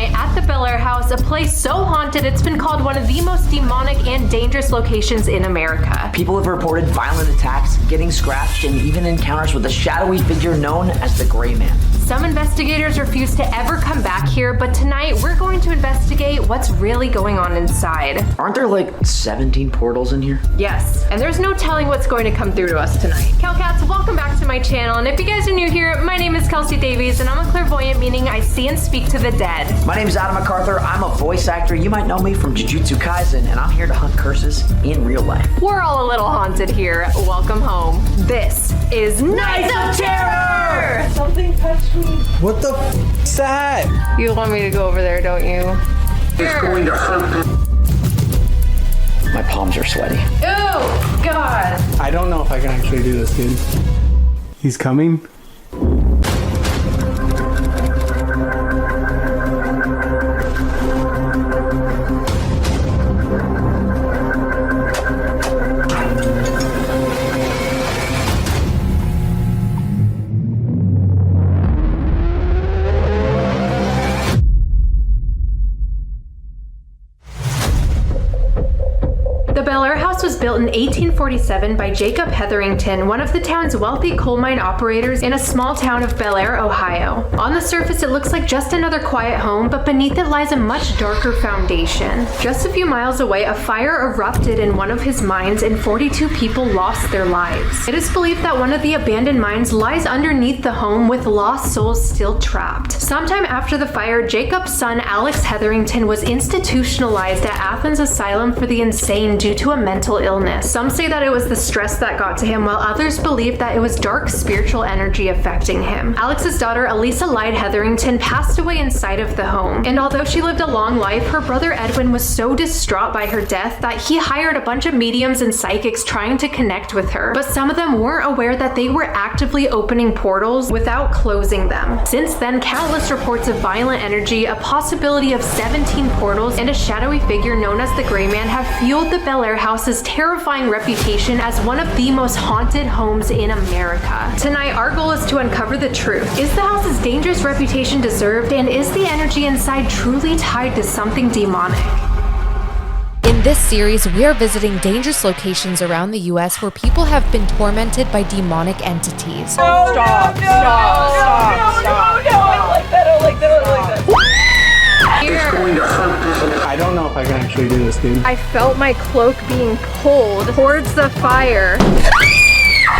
tonight at the Bellaire House, a place so haunted it's been called one of the most demonic and dangerous locations in America. People have reported violent attacks, getting scratched, and even encounters with a shadowy figure known as the Greyman. Some investigators refuse to ever come back here, but tonight we're going to investigate what's really going on inside. Aren't there like 17 portals in here? Yes, and there's no telling what's going to come through to us tonight. Kelcats, welcome back to my channel, and if you guys are new here, my name is Kelsi Davies, and I'm a clairvoyant, meaning I see and speak to the dead. My name is McArthur. I'm a voice actor. You might know me from Jujutsu Kaisen, and I'm here to hunt curses in real life. We're all a little haunted here. Welcome home. This is Nights of Terror! Something touched me. What the f***'s that? You want me to go over there, don't you? It's going to hurt. My palms are sweaty. Oh, God. I don't know if I can actually do this, dude. He's coming? The Bellaire House was built in 1847 by Jacob Hetherington, one of the town's wealthy coal mine operators in a small town of Bellaire, Ohio. On the surface, it looks like just another quiet home, but beneath it lies a much darker foundation. Just a few miles away, a fire erupted in one of his mines and 42 people lost their lives. It is believed that one of the abandoned mines lies underneath the home with lost souls still trapped. Sometime after the fire, Jacob's son Alex Hetherington was institutionalized at Athens Asylum for the Insane due to a mental illness. Some say that it was the stress that got to him, while others believe that it was dark spiritual energy affecting him. Alex's daughter, Elisa Lyde Hetherington, passed away inside of the home, and although she lived a long life, her brother Edwin was so distraught by her death that he hired a bunch of mediums and psychics trying to connect with her, but some of them weren't aware that they were actively opening portals without closing them. Since then, countless reports of violent energy, a possibility of 17 portals, and a shadowy figure known as the Greyman have fueled the Bellaire House's terrifying reputation as one of the most haunted homes in America. Tonight, our goal is to uncover the truth. Is the house's dangerous reputation deserved, and is the energy inside truly tied to something demonic? In this series, we are visiting dangerous locations around the US where people have been tormented by demonic entities. Stop. I don't like that. It's going to hurt. I don't know if I can actually do this, dude. I felt my cloak being pulled towards the fire.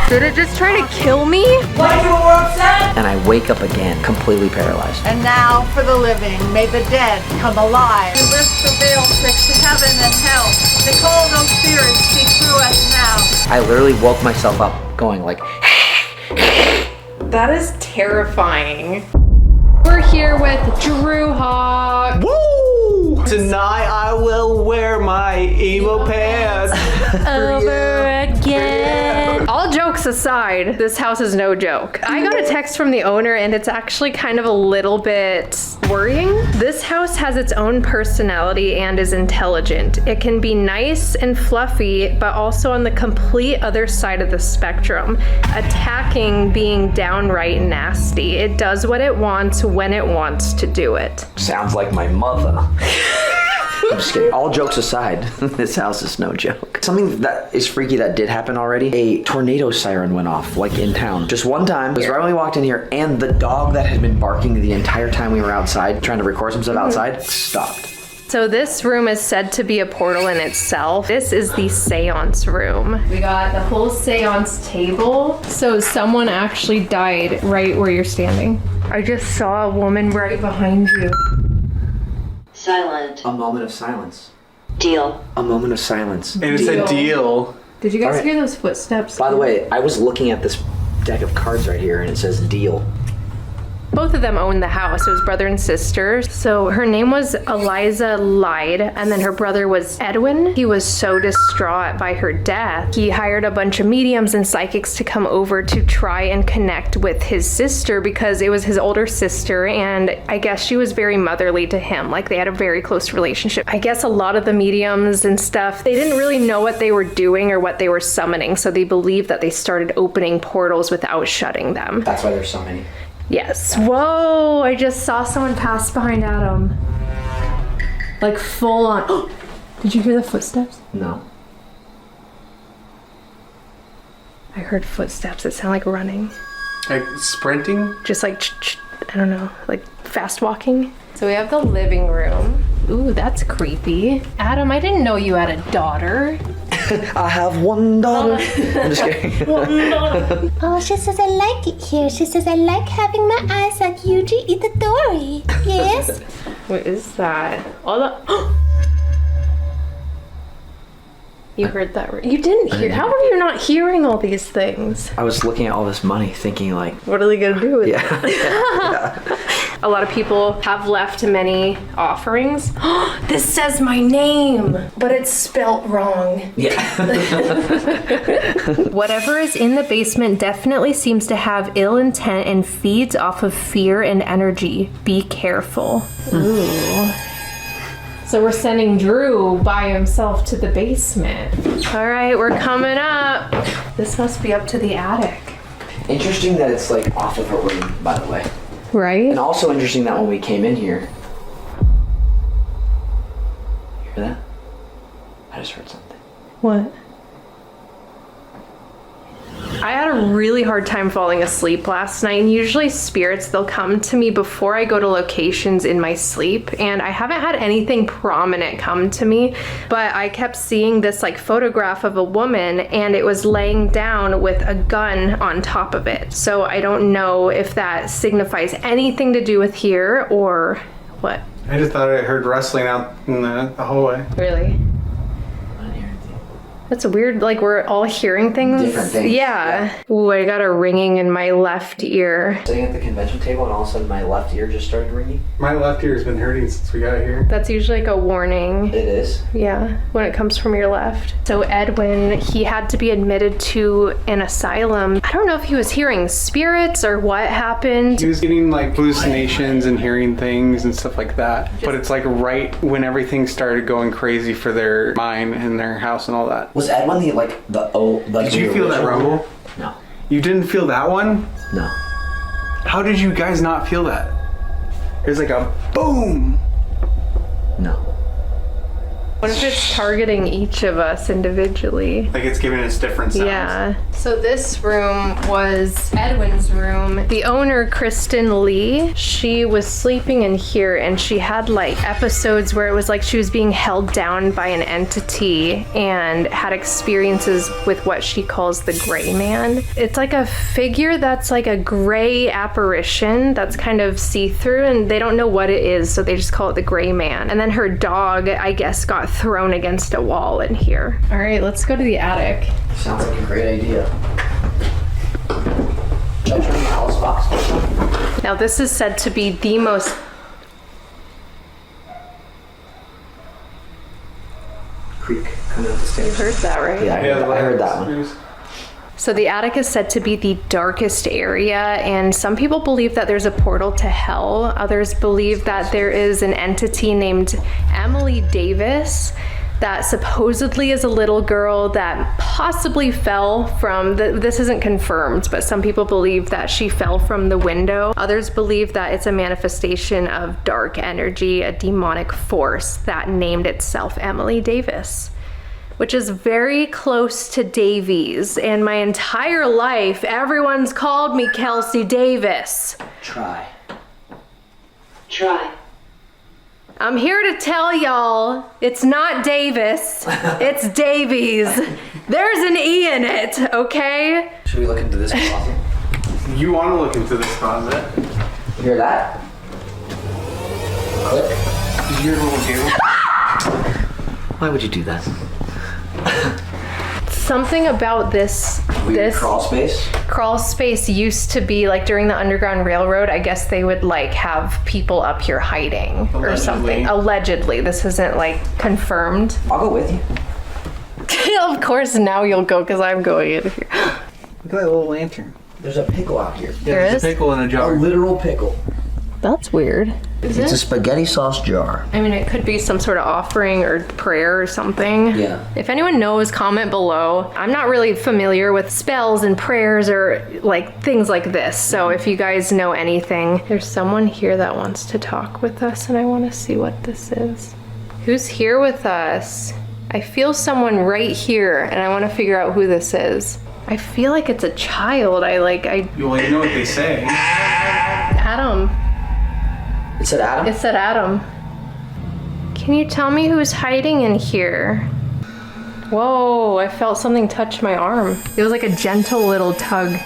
Did it just try to kill me? Why you were upset? And I wake up again, completely paralyzed. And now for the living, may the dead come alive. We lift the veil twixt heaven and hell. They call those spirits speak through us now. I literally woke myself up going like, That is terrifying. We're here with Drew Hawk. Woo! Tonight I will wear my emo pants. Over again. All jokes aside, this house is no joke. I got a text from the owner and it's actually kind of a little bit worrying. This house has its own personality and is intelligent. It can be nice and fluffy, but also on the complete other side of the spectrum, attacking being downright nasty. It does what it wants when it wants to do it. sounds like my mother. I'm just kidding. All jokes aside, this house is no joke. Something that is freaky that did happen already, a tornado siren went off, like in town. Just one time, it was right when we walked in here, and the dog that had been barking the entire time we were outside, trying to record some stuff outside, stopped. So this room is said to be a portal in itself. This is the seance room. We got the whole seance table. So someone actually died right where you're standing. I just saw a woman right behind you. Silent. A moment of silence. Deal. A moment of silence. And it's a deal. Did you guys Alright. hear those footsteps? By the way, I was looking at this deck of cards right here and it says deal. Both of them owned the house. It was brother and sister. So her name was Eliza Lyde, and then her brother was Edwin. He was so distraught by her death, he hired a bunch of mediums and psychics to come over to try and connect with his sister because it was his older sister, and I guess she was very motherly to him. Like, they had a very close relationship. I guess a lot of the mediums and stuff, they didn't really know what they were doing or what they were summoning, so they believed that they started opening portals without shutting them. That's why there's so many. Yes. Whoa, I just saw someone pass behind Adam. Like full on. Did you hear the footsteps? No. I heard footsteps. It sounded like running. Like sprinting? Just like, I don't know, like fast walking. So we have the living room. Ooh, that's creepy. Adam, I didn't know you had a daughter. I have one daughter. I'm just kidding. Oh, she says I like it here. She says I like having my eyes on Yuji Itadori. Yes? What is that? All the... You heard that? You didn't hear? How are you not hearing all these things? I was looking at all this money thinking like, What are they gonna do with it? yeah. A lot of people have left many offerings. This says my name, but it's spelt wrong. Yeah. Whatever is in the basement definitely seems to have ill intent and feeds off of fear and energy. Be careful. Ooh. So we're sending Drew by himself to the basement. All right, we're coming up. This must be up to the attic. Interesting that it's like off of a room, by the way. Right? And also interesting that when we came in here, you hear that? I just heard something. What? I had a really hard time falling asleep last night, and usually spirits, they'll come to me before I go to locations in my sleep, and I haven't had anything prominent come to me, but I kept seeing this like photograph of a woman, and it was laying down with a gun on top of it. So I don't know if that signifies anything to do with here or what. I just thought I heard rustling out in the hallway. Really? That's weird, like we're all hearing things. Different things. Yeah. Ooh, I got a ringing in my left ear. Sitting at the convention table and all of a sudden my left ear just started ringing. My left ear has been hurting since we got here. That's usually like a warning. It is. Yeah, when it comes from your left. So Edwin, he had to be admitted to an asylum. I don't know if he was hearing spirits or what happened. He was getting like hallucinations and hearing things and stuff like that. But it's like right when everything started going crazy for their mind and their house and all that. Was Edwin the the old? Like, Did you feel that rumble? No. You didn't feel that one? No. How did you guys not feel that? It was like a boom. No. What if it's targeting each of us individually? Like it's giving us different sounds. Yeah. So this room was Edwin's room. The owner, Kristen Lee, she was sleeping in here and she had like episodes where it was like she was being held down by an entity and had experiences with what she calls the Greyman. It's like a figure that's like a gray apparition that's kind of see-through and they don't know what it is, so they just call it the Greyman. And then her dog, I guess, got thrown against a wall in here. All right, let's go to the attic. Sounds like a great idea. Should I turn the Alice box? Now this is said to be the most Creak coming up the stairs. heard that, right? Yeah, I heard that one. So the attic is said to be the darkest area, and some people believe that there's a portal to hell. Others believe that there is an entity named Emily Davis that supposedly is a little girl that possibly fell from this isn't confirmed, but some people believe that she fell from the window. Others believe that it's a manifestation of dark energy, a demonic force that named itself Emily Davis, which is very close to Davies. And my entire life, everyone's called me Kelsi Davies. Try. I'm here to tell y'all, it's not Davis, it's Davies. There's an E in it, okay? Should we look into this closet? You want to look into this closet? You hear that? Click. Did you hear a little table? Why would you do that? Something about this Weird crawl space? Crawl space used to be like during the Underground Railroad, I guess they would like have people up here hiding or something. Allegedly. This isn't like confirmed. I'll go with you. Of course now you'll go because I'm going in here. Look at that little lantern. There's a pickle out here. There is? A pickle in a A jar. literal pickle. That's weird. It's a spaghetti sauce jar. I mean, it could be some sort of offering or prayer or something. Yeah. If anyone knows, comment below. I'm not really familiar with spells and prayers or like things like this. So if you guys know anything, there's someone here that wants to talk with us and I want to see what this is. Who's here with us? I feel someone right here, and I want to figure out who this is. I feel like it's a child. Well, you know what they say. Adam. It said Adam? It said Adam. Can you tell me who's hiding in here? Whoa, I felt something touch my arm. It was like a gentle little tug.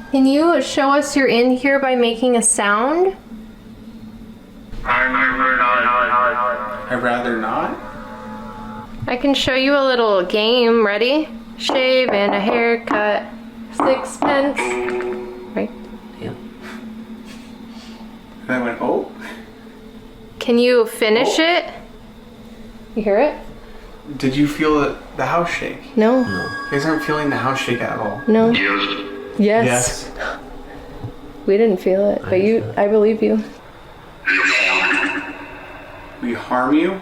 Can you show us you're in here by making a sound? I'd rather not. I can show you a little game. Ready? Shave and a haircut. 6 pence. Right? Yeah. And I went, oh. Can you finish it? You hear it? Did you feel the house shake? No. You guys aren't feeling the house shake at all. No. Yes. Yes. We didn't feel it, but I believe you. We harm you?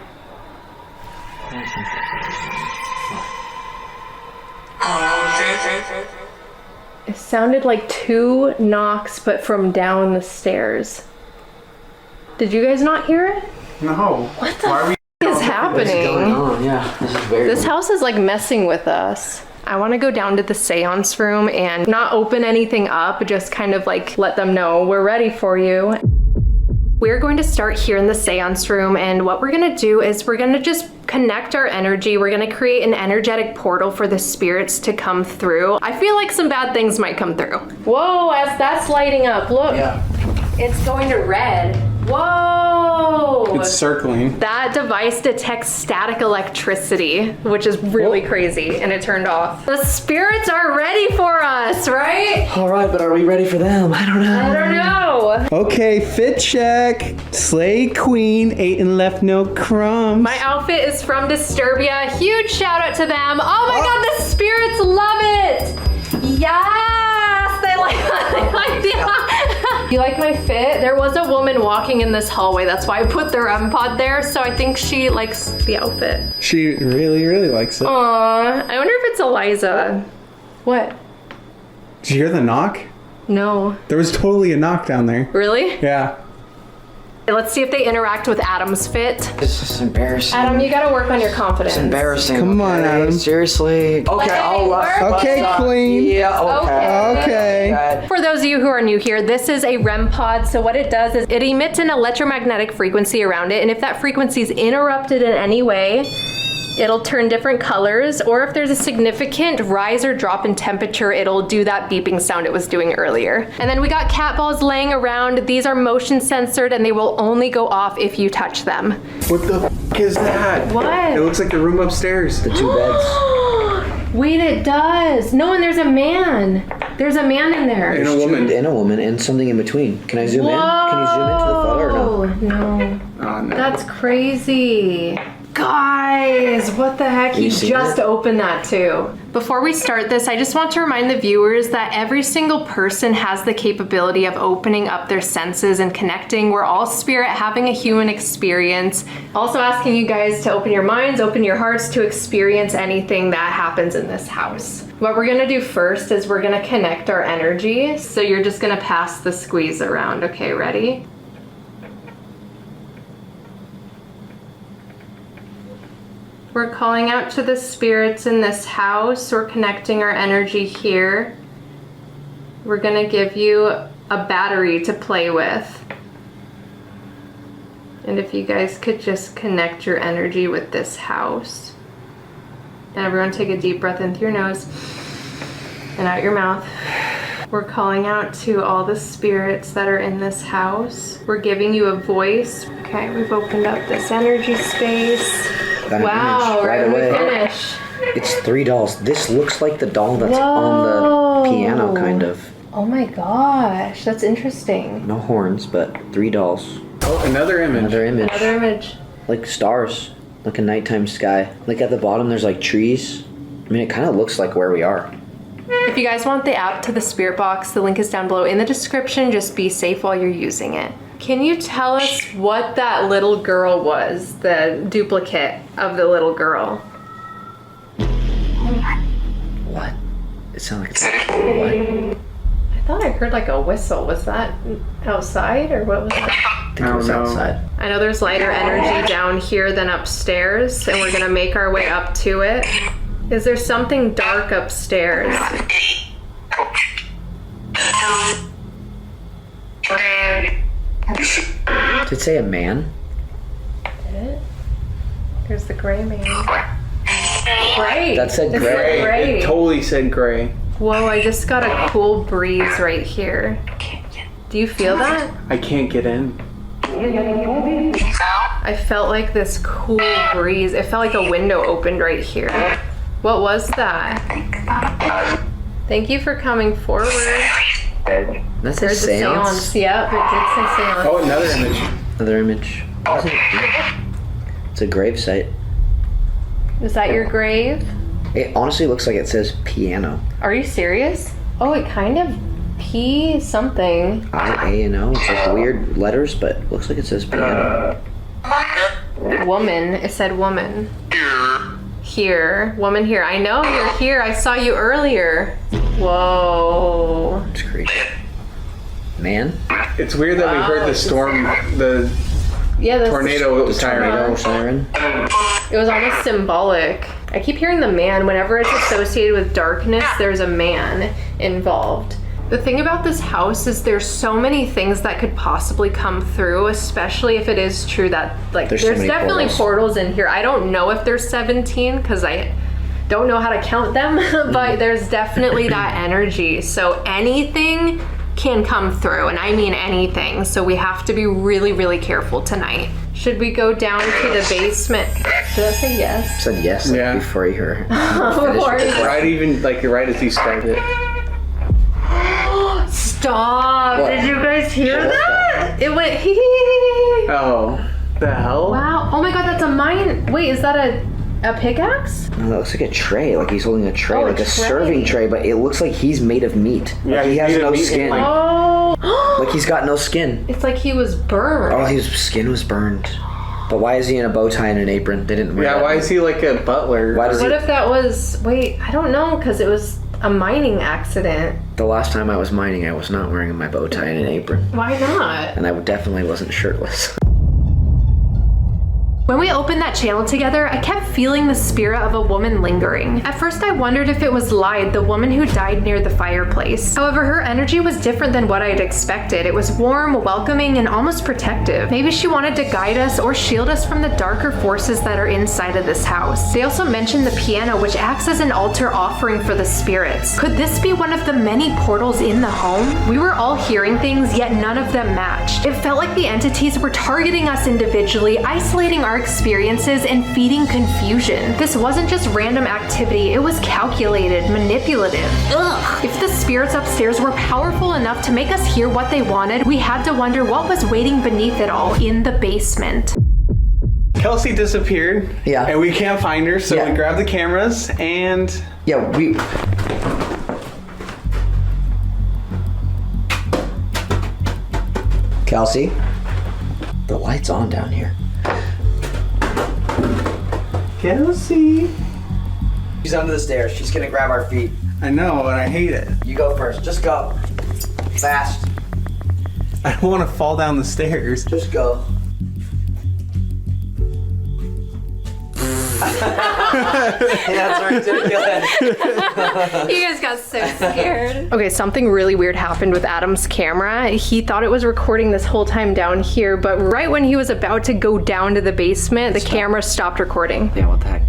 It sounded like 2 knocks, but from down the stairs. Did you guys not hear it? No. What the f is happening? Oh, yeah. This is very This house is like messing with us. I want to go down to the seance room and not open anything up, just kind of like let them know we're ready for you. We're going to start here in the seance room, and what we're going to do is we're going to just connect our energy. We're going to create an energetic portal for the spirits to come through. I feel like some bad things might come through. Whoa, as that's lighting up, look. Yeah. It's going to red. Whoa! It's circling. That device detects static electricity, which is really crazy, and it turned off. The spirits are ready for us, right? All right, but are we ready for them? I don't know. I don't know. Okay, fit check. Slay queen, ate and left no crumbs. My outfit is from Disturbia. Huge shout out to them. Oh my god, the spirits love it. Yes, they like it. You like my fit? There was a woman walking in this hallway. That's why I put their pod there. So I think she likes the outfit. She really, really likes it. Aww, I wonder if it's Eliza. What? Did you hear the knock? No. There was totally a knock down there. Really? Yeah. Let's see if they interact with Adam's fit. This is embarrassing. Adam, you gotta work on your confidence. It's embarrassing. Come on, okay? Adam. Seriously. Okay, I'll Okay, queen. Yeah, okay. Okay. For those of you who are new here, this is a REM pod. So what it does is it emits an electromagnetic frequency around it. And if that frequency is interrupted in any way, it'll turn different colors, or if there's a significant rise or drop in temperature, it'll do that beeping sound it was doing earlier. And then we got cat balls laying around. These are motion censored and they will only go off if you touch them. What the f is that? What? It looks like the room upstairs. The 2 beds. Wait, it does. No, and there's a man. There's a man in there. And a woman. And a woman and something in between. Can I zoom in? Can you zoom into the photo or no? No. Oh, no. That's crazy. Guys, what the heck? You seen just it? opened that too. Before we start this, I just want to remind the viewers that every single person has the capability of opening up their senses and connecting. We're all spirit having a human experience. Also asking you guys to open your minds, open your hearts to experience anything that happens in this house. What we're gonna do first is we're gonna connect our energy. So you're just gonna pass the squeeze around. Okay, ready? We're calling out to the spirits in this house. We're connecting our energy here. We're gonna give you a battery to play with. And if you guys could just connect your energy with this house. And everyone take a deep breath in through your nose and out your mouth. We're calling out to all the spirits that are in this house. We're giving you a voice. Okay, we've opened up this energy space. Got an Wow, image right when we away. finish. It's 3 dolls. This looks like the doll that's Whoa. on the piano, kind of. Oh my gosh, that's interesting. No horns, but 3 dolls. Oh, another image. Another image. Another image. Like stars. Like a nighttime sky. Like at the bottom there's like trees. I mean, it kind of looks like where we are. If you guys want the app to the spirit box, the link is down below in the description. Just be safe while you're using it. Can you tell us what that little girl was? The duplicate of the little girl. What? It sounds like it's what? I thought I heard like a whistle. Was that outside or what was that? I think it was outside. I know there's lighter energy down here than upstairs, and we're gonna make our way up to it. Is there something dark upstairs? Did it say a man? Did it? There's the gray man. Gray. That said It gray. gray. It totally said gray. Whoa, I just got a cool breeze right here. Do you feel that? I can't get in. I felt like this cool breeze. It felt like a window opened right here. What was that? Thank you for coming forward. That There's says the seance. seance. Yeah, it did say seance. Oh, another image. Another image. It's a grave site. Is that your grave? It honestly looks like it says piano. Are you serious? Oh, it kind of P something. I-A-N-O. It's like weird letters, but looks like it says piano. Woman. It said woman. Here. Woman here. I know you're here. I saw you earlier. Whoa. It's creepy. Man? It's weird that we heard the storm, the Yeah, this tornado Tornado siren. siren. It was almost symbolic. I keep hearing the man. Whenever it's associated with darkness, there's a man involved. The thing about this house is there's so many things that could possibly come through, especially if it is true that like There's there's so many definitely portals in here. I don't know if there's 17 because I don't know how to count them, but there's definitely that energy. So anything can come through, and I mean anything. So we have to be really, really careful tonight. Should we go down to the basement? Did I say yes? Said yes Yeah. before you heard. Before you- Right as you started. Stop! What? Did you guys hear What was that? It went hee hee hee. Oh, the hell? Wow! Oh my god, that's a mine. Wait, is that a pickaxe? No, that looks like a tray. Like he's holding a tray, Oh, a like a tray. serving tray, but it looks like he's made of meat. Yeah, Like he he's has made of no meat and, skin. like- Oh! Like he's got no skin. It's like he was burned. Oh, his skin was burned. But why is he in a bow tie and an apron? They didn't wear Yeah, that. why is he like a butler? Why does What he? if that was? Wait, I don't know, because it was a mining accident. The last time I was mining, I was not wearing my bow tie and an apron, Why not? and I definitely wasn't shirtless. When we opened that channel together, I kept feeling the spirit of a woman lingering. At first I wondered if it was Lyde, the woman who died near the fireplace. However, her energy was different than what I had expected. It was warm, welcoming, and almost protective. Maybe she wanted to guide us or shield us from the darker forces that are inside of this house. They also mentioned the piano, which acts as an altar offering for the spirits. Could this be one of the many portals in the home? We were all hearing things, yet none of them matched. It felt like the entities were targeting us individually, isolating our experiences and feeding confusion. This wasn't just random activity, it was calculated, manipulative. Ugh! If the spirits upstairs were powerful enough to make us hear what they wanted, we had to wonder what was waiting beneath it all in the basement. Kelsi disappeared. Yeah. And we can't find her, so Yeah. we grabbed the cameras and Yeah, we. Kelsi, the light's on down here. Kelsi. She's under the stairs. She's gonna grab our feet. I know, and I hate it. You go first. Just go. Fast. I don't want to fall down the stairs. Just go. That's ridiculous. You guys got so scared. Okay, something really weird happened with Adam's camera. He thought it was recording this whole time down here, but right when he was about to go down to the basement, the camera stopped recording. Yeah, what the heck?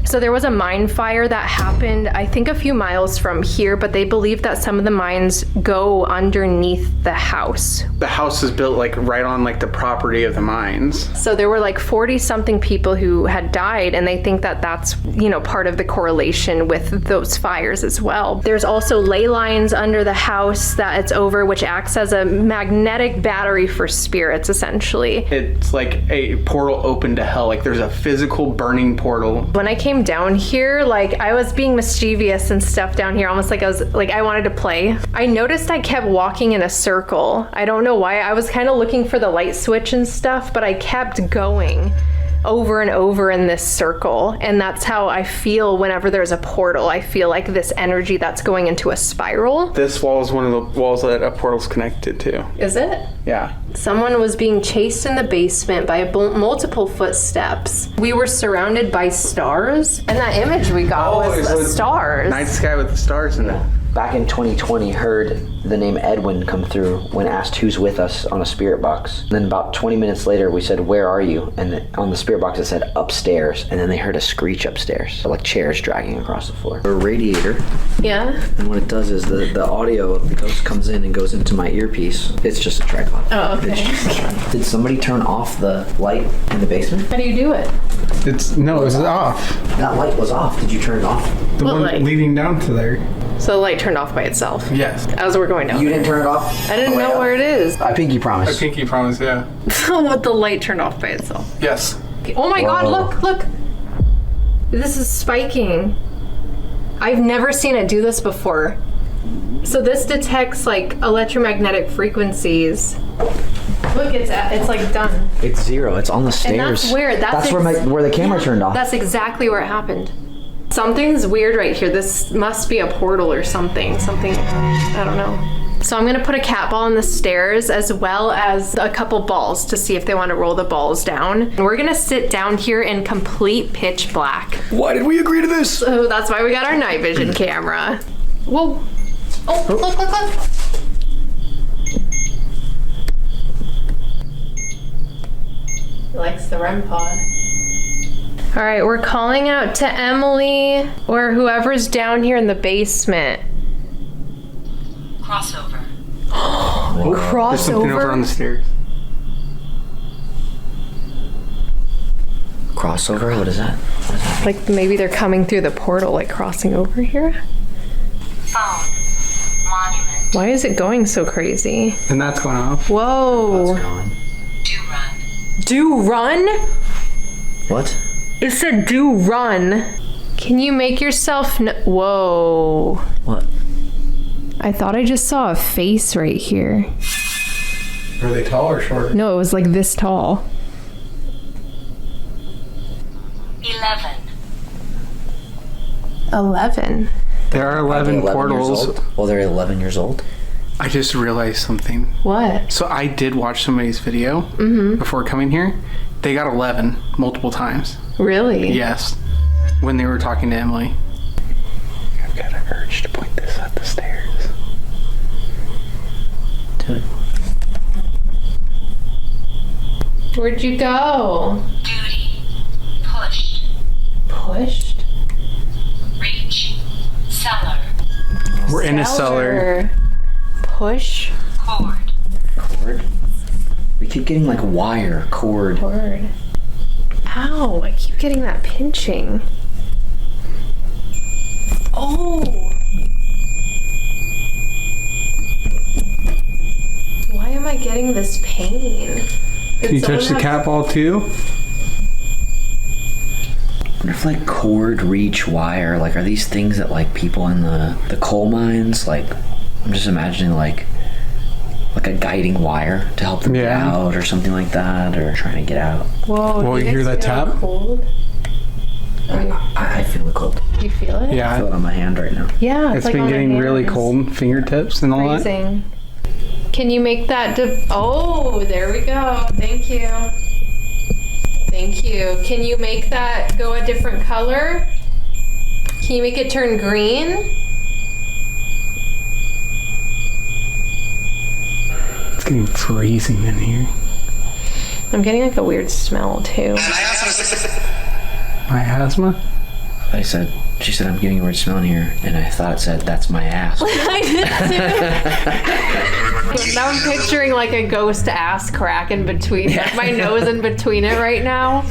So there was a mine fire that happened, I think a few miles from here, but they believe that some of the mines go underneath the house. The house is built like right on like the property of the mines. So there were like 40 something people who had died, and they think that that's, you know, part of the correlation with those fires as well. There's also ley lines under the house that it's over, which acts as a magnetic battery for spirits, essentially. It's like a portal open to hell. Like there's a physical burning portal. When I came down here, like I was being mischievous and stuff down here, almost like I wanted to play. I noticed I kept walking in a circle. I don't know why. I was kind of looking for the light switch and stuff, but I kept going. over and over in this circle. And that's how I feel whenever there's a portal. I feel like this energy that's going into a spiral. This wall is one of the walls that a portal's connected to. Is it? Yeah. Someone was being chased in the basement by multiple footsteps. We were surrounded by stars, and that image we got was the stars. Night sky with the stars in it. Back in 2020, heard the name Edwin come through when asked who's with us on a spirit box. And then about 20 minutes later, we said, "Where are you?" And on the spirit box, it said upstairs. And then they heard a screech upstairs, like chairs dragging across the floor. A radiator. Yeah. And what it does is the audio of the ghost comes in and goes into my earpiece. It's just a tripod. Oh, okay. Did somebody turn off the light in the basement? How do you do it? It was off. That light was off. Did you turn it off? The What one light? leading down to there. So the light turned off by itself. Yes. As we're going down. You didn't turn it off? I didn't know where it is. I pinky promise. I pinky promise, yeah. What, the light turned off by itself? Yes. Oh my God, Whoa. look. This is spiking. I've never seen it do this before. So this detects like electromagnetic frequencies. Look, it's like done. It's 0. It's on the stairs. And that's weird. That's where the camera turned off. That's exactly where it happened. Something's weird right here. This must be a portal or something. I don't know. So I'm gonna put a cat ball on the stairs as well as a couple balls to see if they want to roll the balls down. And we're gonna sit down here in complete pitch black. Why did we agree to this? So that's why we got our night vision camera. Whoa. Oh, look. He likes the REM pod. All right, we're calling out to Emily or whoever's down here in the basement. Crossover. There's something over on the stairs. Crossover? What is that? Like maybe they're coming through the portal, like crossing over here. Phone. Monument. Why is it going so crazy? And that's going off. Whoa. Do run. Do run? What? It said do run. Can you make yourself whoa. What? I thought I just saw a face right here. Are they tall or short? No, it was like this tall. 11. 11. There are 11 portals. Well, they're 11 years old. I just realized something. What? So I did watch somebody's video before coming here. They got 11 multiple times. Really? Yes. When they were talking to Emily. I've got an urge to point this at the stairs. Do it. Where'd you go? Duty. Pushed. Pushed? Reach. Cellar. We're in a cellar. Push. Cord. Cord? We keep getting like wire, cord. Cord. Ow, I keep getting that pinching. Oh! Why am I getting this pain? Can you touch the cat ball too? I wonder if like cord, reach, wire, like are these things that like people in the coal mines, like I'm just imagining like a guiding wire to help them get out or something like that, or trying to get out. Whoa, Well, do you hear guys that feel tap? Cold? I feel the cold. You feel it? I feel it on my hand right now. Yeah, It's like been on my getting really hands. cold, fingertips and all that. Freezing. Can you make that oh, there we go. Thank you. Thank you. Can you make that go a different color? Can you make it turn green? It's getting freezing in here. I'm getting like a weird smell too. My asthma? She said, I'm getting a weird smell in here, and I thought it said, that's my ass. I did too. Now I'm picturing like a ghost ass crack in between, like my nose in between it right now.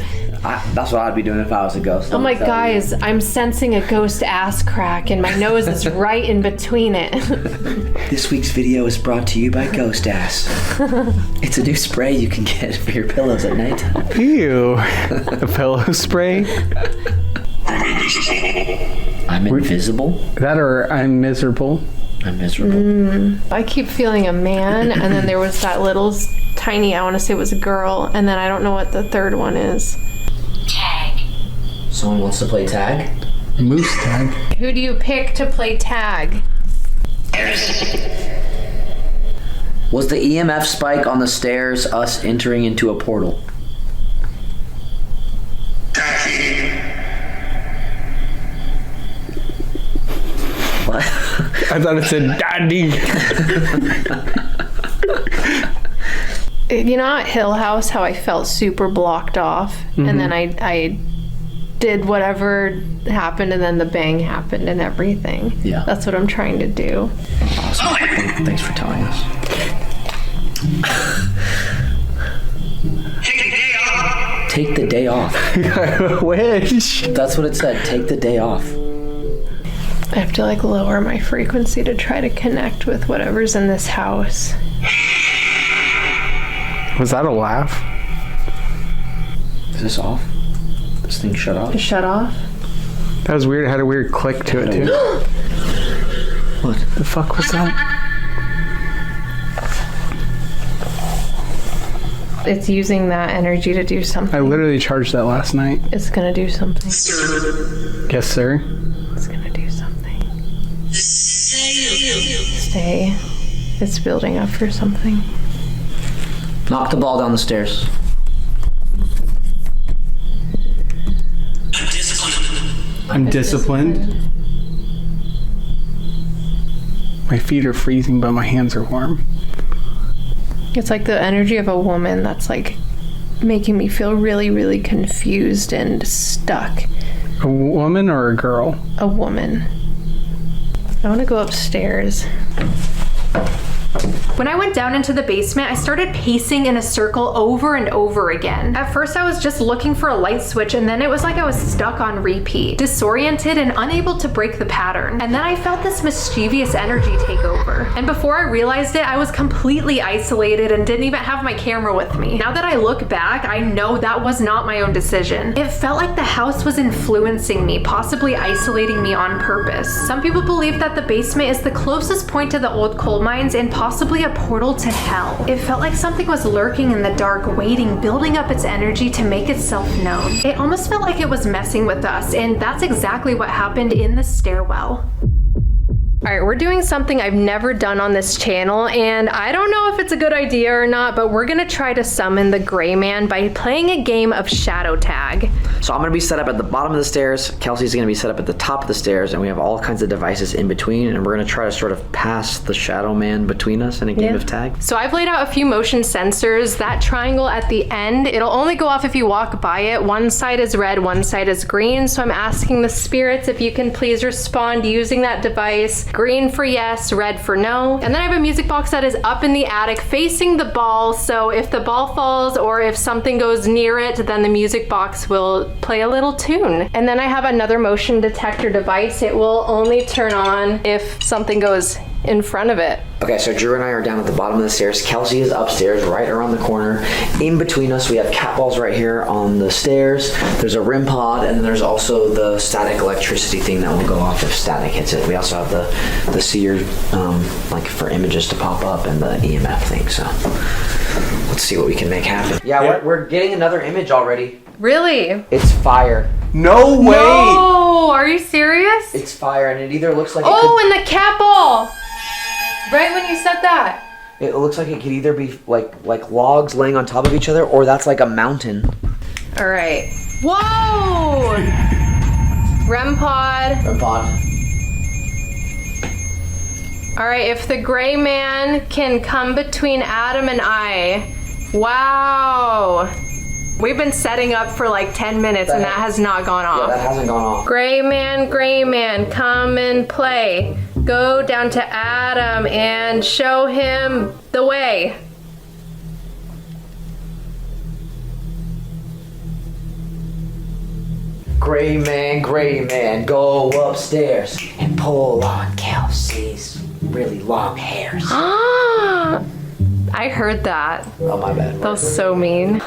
That's what I'd be doing if I was a ghost. I'm like, guys, I'm sensing a ghost ass crack and my nose is right in between it. This week's video is brought to you by Ghost Ass. It's a new spray you can get for your pillows at night. Ew. A pillow spray? I'm invisible? That or I'm miserable. I'm miserable. I keep feeling a man, and then there was that little tiny, I want to say it was a girl, and then I don't know what the third one is. Someone wants to play tag? Moose tag. Who do you pick to play tag? Was the EMF spike on the stairs us entering into a portal? What? I thought it said daddy. You know at Hill House how I felt super blocked off, and then I did whatever happened, and then the bang happened and everything. Yeah. That's what I'm trying to do. Awesome. Thanks for telling us. Take the day off. I wish. That's what it said. Take the day off. I have to like lower my frequency to try to connect with whatever's in this house. Was that a laugh? Is this off? This thing shut off? It shut off? That was weird. It had a weird click to it, too. What? The fuck was that? It's using that energy to do something. I literally charged that last night. It's gonna do something. Yes, sir. It's gonna do something. Stay. It's building up for something. Knock the ball down the stairs. I'm disciplined. My feet are freezing, but my hands are warm. It's like the energy of a woman that's like making me feel really, really confused and stuck. A woman or a girl? A woman. I want to go upstairs. When I went down into the basement, I started pacing in a circle over and over again. At first, I was just looking for a light switch, and then it was like I was stuck on repeat, disoriented and unable to break the pattern. And then I felt this mischievous energy take over. And before I realized it, I was completely isolated and didn't even have my camera with me. Now that I look back, I know that was not my own decision. It felt like the house was influencing me, possibly isolating me on purpose. Some people believe that the basement is the closest point to the old coal mines and possibly a portal to hell. It felt like something was lurking in the dark, waiting, building up its energy to make itself known. It almost felt like it was messing with us, and that's exactly what happened in the stairwell. All right, we're doing something I've never done on this channel, and I don't know if it's a good idea or not, but we're gonna try to summon the Greyman by playing a game of shadow tag. So I'm gonna be set up at the bottom of the stairs. Kelsey's gonna be set up at the top of the stairs, and we have all kinds of devices in between, and we're gonna try to sort of pass the shadow man between us in a game of tag. So I've laid out a few motion sensors. That triangle at the end, it'll only go off if you walk by it. One side is red, one side is green. So I'm asking the spirits if you can please respond using that device. Green for yes, red for no. And then I have a music box that is up in the attic facing the ball. So if the ball falls or if something goes near it, then the music box will play a little tune. And then I have another motion detector device. It will only turn on if something goes in front of it. Okay, so Drew and I are down at the bottom of the stairs. Kelsey is upstairs, right around the corner. In between us, we have cat balls right here on the stairs. There's a REM pod, and there's also the static electricity thing that will go off if static hits it. We also have the seer, like for images to pop up, and the EMF thing. So let's see what we can make happen. Yeah, we're getting another image already. Really? It's fire. No way! No, are you serious? It's fire, and it either looks like and the cat ball! Right when you said that. it looks like it could either be like logs laying on top of each other, or that's like a mountain. All right. Whoa! REM pod. REM pod. All right, if the Greyman can come between Adam and I. Wow. We've been setting up for like 10 minutes and that has not gone off. Yeah, that hasn't gone off. Greyman, come and play. Go down to Adam and show him the way. Greyman, go upstairs and pull on Kelsey's really long hairs. Ah! I heard that. Oh, my bad. That was so mean.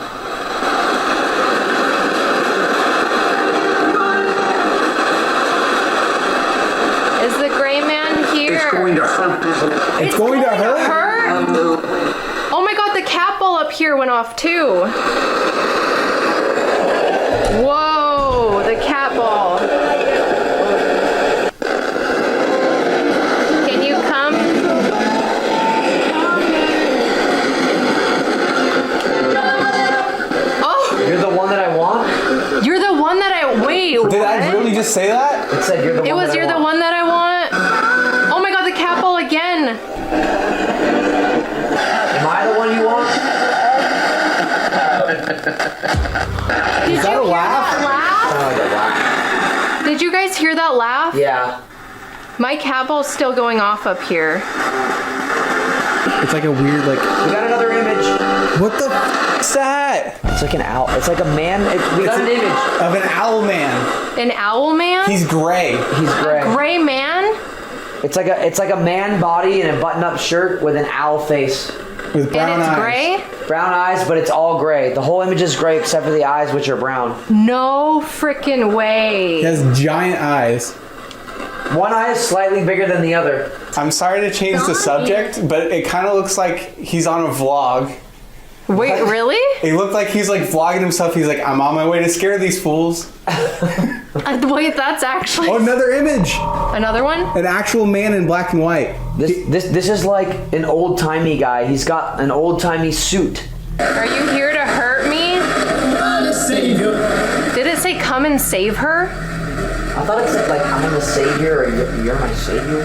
Is the Greyman here? It's going to hurt, isn't it? It's going to hurt? Oh my god, the cat ball up here went off too. Whoa, the cat Wait, what? Did I really just say that? It said you're the one. It was you're the one that I want. Oh my god, the cat ball again. Am I the one you want? Did you that a hear laugh? that laugh? Oh, the laugh. Did you guys hear that laugh? Yeah. My cat ball's still going off up here. It's like a weird, like... We got another image. What the f***'s that? It's like an owl. It's like a man. We got an image. Of an owl man. An owl man? He's gray. He's gray. Gray man? It's like a man body in a button-up shirt with an owl face. With brown And it's eyes. gray? Brown eyes, but it's all gray. The whole image is gray except for the eyes, which are brown. No freaking way. He has giant eyes. One eye is slightly bigger than the other. I'm sorry to change the subject, but it kind of looks like he's on a vlog. Wait, really? It looked like he's like vlogging himself. He's like, I'm on my way to scare these fools. Wait, that's actually Oh, another image. another one? An actual man in black and white. This is like an old-timey guy. He's got an old-timey suit. Are you here to hurt me? Did it say come and save her? I thought it said like I'm the savior or you're my savior.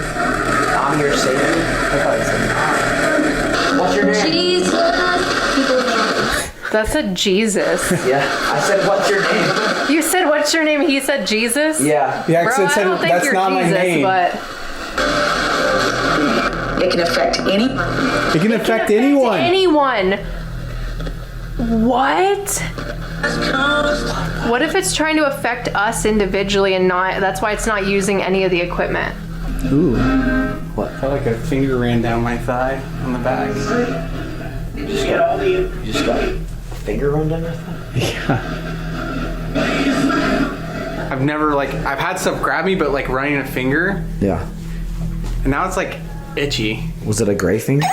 I'm your savior. I thought it said what's your name? That said Jesus. Yeah. I said what's your name? You said what's your name? He said Jesus? Yeah. Yeah, Bro, 'cause it I said, don't think that's you're not Jesus, my name. but It can affect anyone. It can affect anyone. anyone. What? What if it's trying to affect us individually and not, that's why it's not using any of the equipment? Ooh. What? I felt like a finger ran down my thigh on the back. You just got a finger run down your thigh? Yeah. I've never I've had stuff grab me, but like running a finger, Yeah. and now it's like itchy. Was it a gray finger?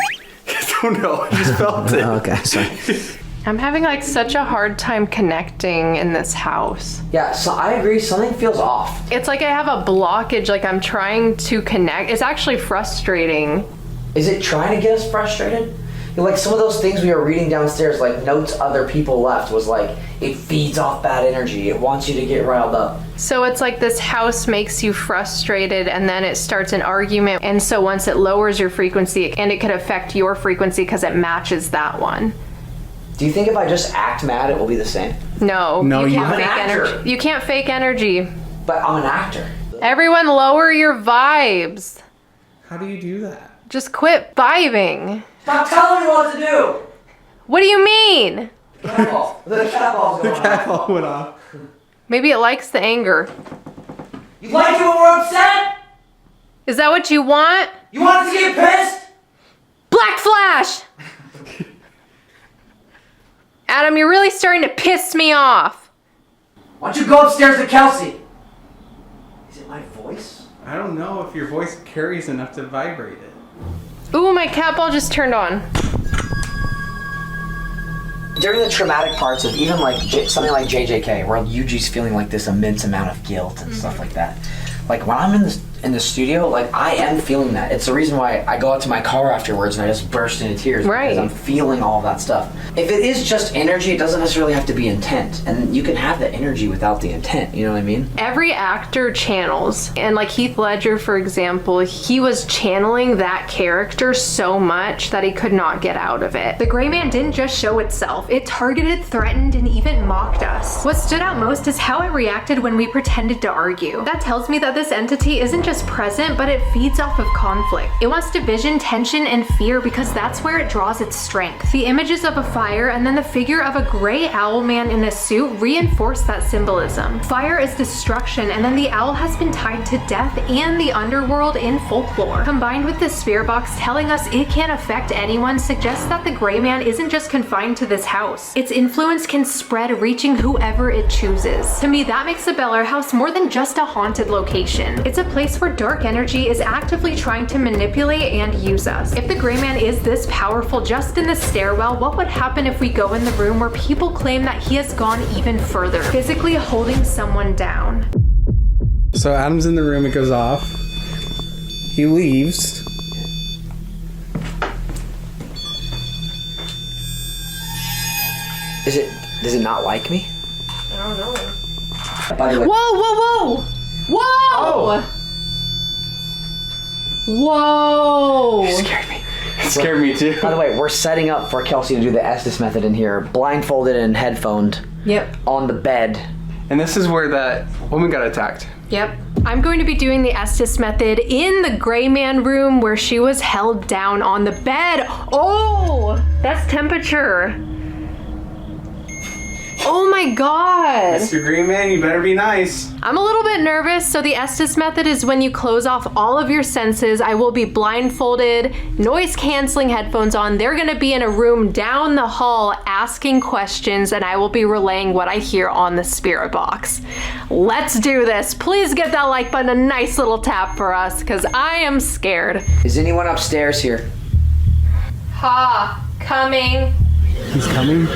I don't know. I just felt it. Okay, sorry. I'm having like such a hard time connecting in this house. Yeah, so I agree. Something feels off. It's like I have a blockage, like I'm trying to connect. It's actually frustrating. Is it trying to get us frustrated? Like some of those things we were reading downstairs, like notes other people left, was like it feeds off bad energy. It wants you to get riled up. So it's like this house makes you frustrated and then it starts an argument. And so once it lowers your frequency, and it could affect your frequency because it matches that one. Do you think if I just act mad, it will be the same? No, No, you you- can't I'm an fake actor. energy. You can't fake energy. But I'm an actor. Everyone lower your vibes. How do you do that? Just quit vibing. Stop telling me what to do! What do you mean? Cat ball. The cat ball's going on. Oh, went off. Maybe it likes the anger. You like it when we're upset? Is that what you want? You want us to get pissed? Black Flash! Adam, you're really starting to piss me off. Why don't you go upstairs to Kelsi? Is it my voice? I don't know if your voice carries enough to vibrate it. Ooh, my cat ball just turned on. During the traumatic parts of even like something like JJK, where Yuji's feeling like this immense amount of guilt and stuff like that. Like when I'm in the studio, like I am feeling that. It's the reason why I go out to my car afterwards and I just burst into tears. Right. Because I'm feeling all that stuff. If it is just energy, it doesn't necessarily have to be intent. And you can have the energy without the intent, you know what I mean? Every actor channels, and like Heath Ledger, for example, he was channeling that character so much that he could not get out of it. The Greyman didn't just show itself, it targeted, threatened, and even mocked us. What stood out most is how it reacted when we pretended to argue. That tells me that this entity isn't just present, but it feeds off of conflict. It wants division, tension, and fear because that's where it draws its strength. The images of a fire and then the figure of a gray owl man in a suit reinforce that symbolism. Fire is destruction, and then the owl has been tied to death and the underworld in folklore. Combined with the spirit box telling us it can't affect anyone suggests that the Greyman isn't just confined to this house. Its influence can spread, reaching whoever it chooses. To me, that makes the Bellaire House more than just a haunted location. It's a place where dark energy is actively trying to manipulate and use us. If the Greyman is this powerful just in the stairwell, what would happen if we go in the room where people claim that he has gone even further, physically holding someone down? So Adam's in the room, it goes off. He leaves. Does it not like me? I don't know. By the way, Whoa! Whoa! Whoa! Scared me. It scared me too. by the way, we're setting up for Kelsi to do the Estes method in here, blindfolded and headphoned. Yep. On the bed. And this is where that woman got attacked. Yep. I'm going to be doing the Estes method in the Greyman room where she was held down on the bed. Oh, that's temperature. Oh my God. Mr. Greyman, you better be nice. I'm a little bit nervous. So the Estes method is when you close off all of your senses. I will be blindfolded, noise canceling headphones on. They're gonna be in a room down the hall asking questions, and I will be relaying what I hear on the spirit box. Let's do this. Please give that like button a nice little tap for us, because I am scared. Is anyone upstairs here? Ha, coming. He's coming?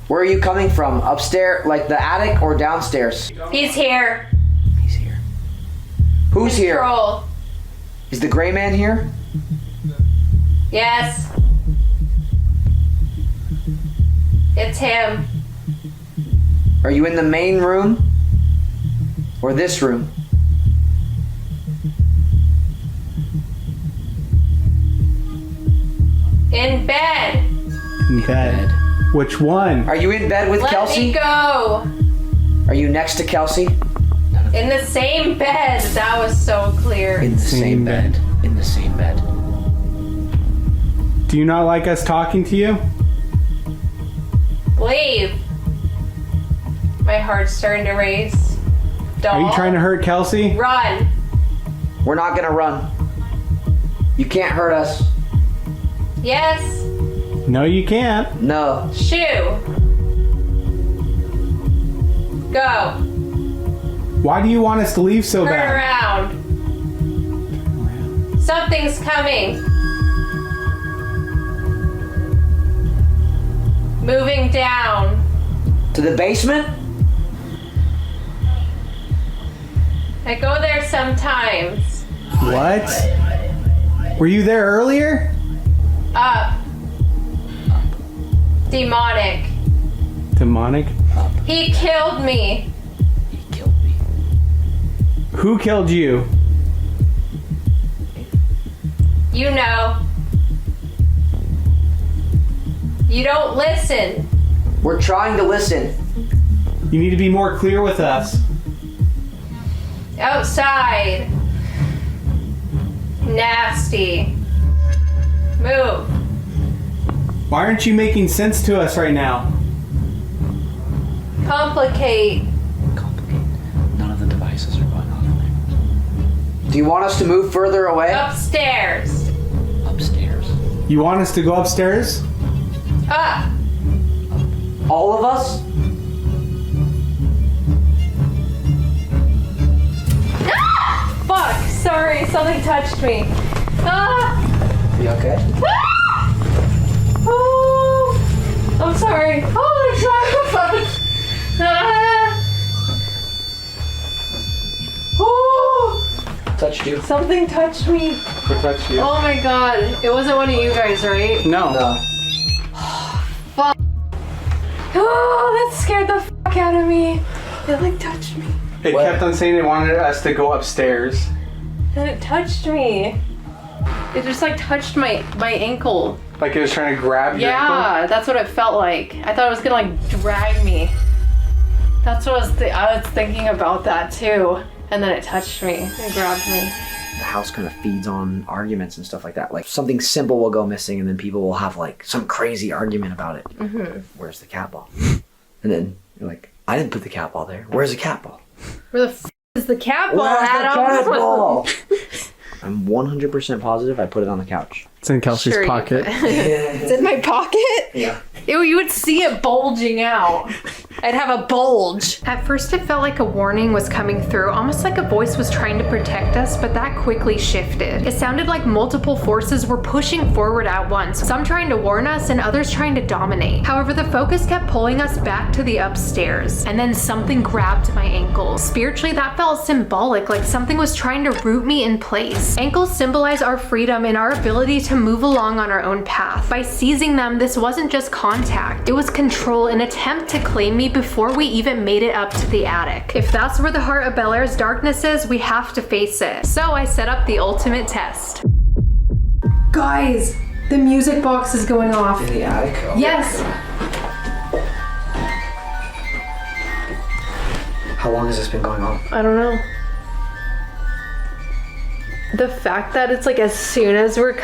Where are you coming from? Upstairs, like the attic or downstairs? He's here. He's here. Who's here? Control. Is the Greyman here? Yes. It's him. Are you in the main room? Or this room? In bed. In bed. Which one? Are you in bed with Let Kelsi? me go. Are you next to Kelsi? In the same bed. That was so clear. In the same bed. In the same bed. Do you not like us talking to you? Leave. My heart's starting to race. Doll. Are you trying to hurt Kelsi? Run. We're not gonna run. You can't hurt us. Yes. No, you can't. No. Shoo. Go. Why do you want us to leave so Turn bad? around. Something's coming. Moving down. To the basement? I go there sometimes. What? Were you there earlier? Up. Demonic. Demonic? He killed me. He killed me. Who killed you? You know. You don't listen. We're trying to listen. You need to be more clear with us. Outside. Nasty. Move. Why aren't you making sense to us right now? Complicate. None of the devices are going on in there. Do you want us to move further away? Upstairs. Upstairs. You want us to go upstairs? Up. All of us? Ah! Fuck. Sorry. Something touched me. Ah! You okay? Ah! Oh! I'm sorry. Holy fuck. Ah! Oh! Touched you? Something touched me. Who touched you? Oh my god. It wasn't one of you guys, right? No. No. Oh, that scared the fuck out of me. It like touched me. It What? kept on saying it wanted us to go upstairs. And it touched me. It just like touched my ankle. Like it was trying to grab your ankle? Yeah, that's what it felt like. I thought it was gonna like drag me. That's what I was thinking about that too. And then it touched me. It grabbed me. The house kind of feeds on arguments and stuff like that. Like something simple will go missing and then people will have like some crazy argument about it. Mm-hmm. Where's the cat ball? And then you're like, I didn't put the cat ball there. Where's the cat ball? Where the f is the cat ball, Where's the Adam? cat ball? I'm 100% positive I put it on the couch. It's in Kelsi's Sure you pocket. It's in my pocket? Yeah. Ew, you would see it bulging out. I'd have a bulge. At first it felt like a warning was coming through, almost like a voice was trying to protect us, but that quickly shifted. It sounded like multiple forces were pushing forward at once, some trying to warn us and others trying to dominate. However, the focus kept pulling us back to the upstairs, and then something grabbed my ankles. Spiritually, that felt symbolic, like something was trying to root me in place. Ankles symbolize our freedom and our ability to move along on our own path. By seizing them, this wasn't just contact, it was control, an attempt to claim me be before we even made it up to the attic. If that's where the heart of Bellaire's darkness is, we have to face it. So I set up the ultimate test. Guys, the music box is going off. In the attic? Oh, Yes. How long has this been going on? I don't know. The fact that it's like as soon as we're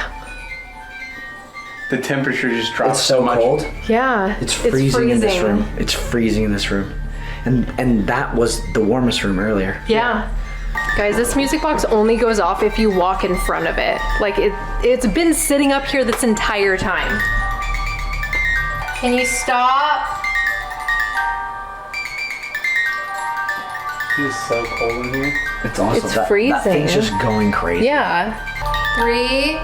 The temperature just dropped It's so much. cold. yeah, It's freezing in this room. It's freezing in this room. And that was the warmest room earlier. Yeah. Guys, this music box only goes off if you walk in front of it. Like it's been sitting up here this entire time. Can you stop? It's so cold in here. It's awesome. It's That freezing. thing's just going crazy. Yeah. 3.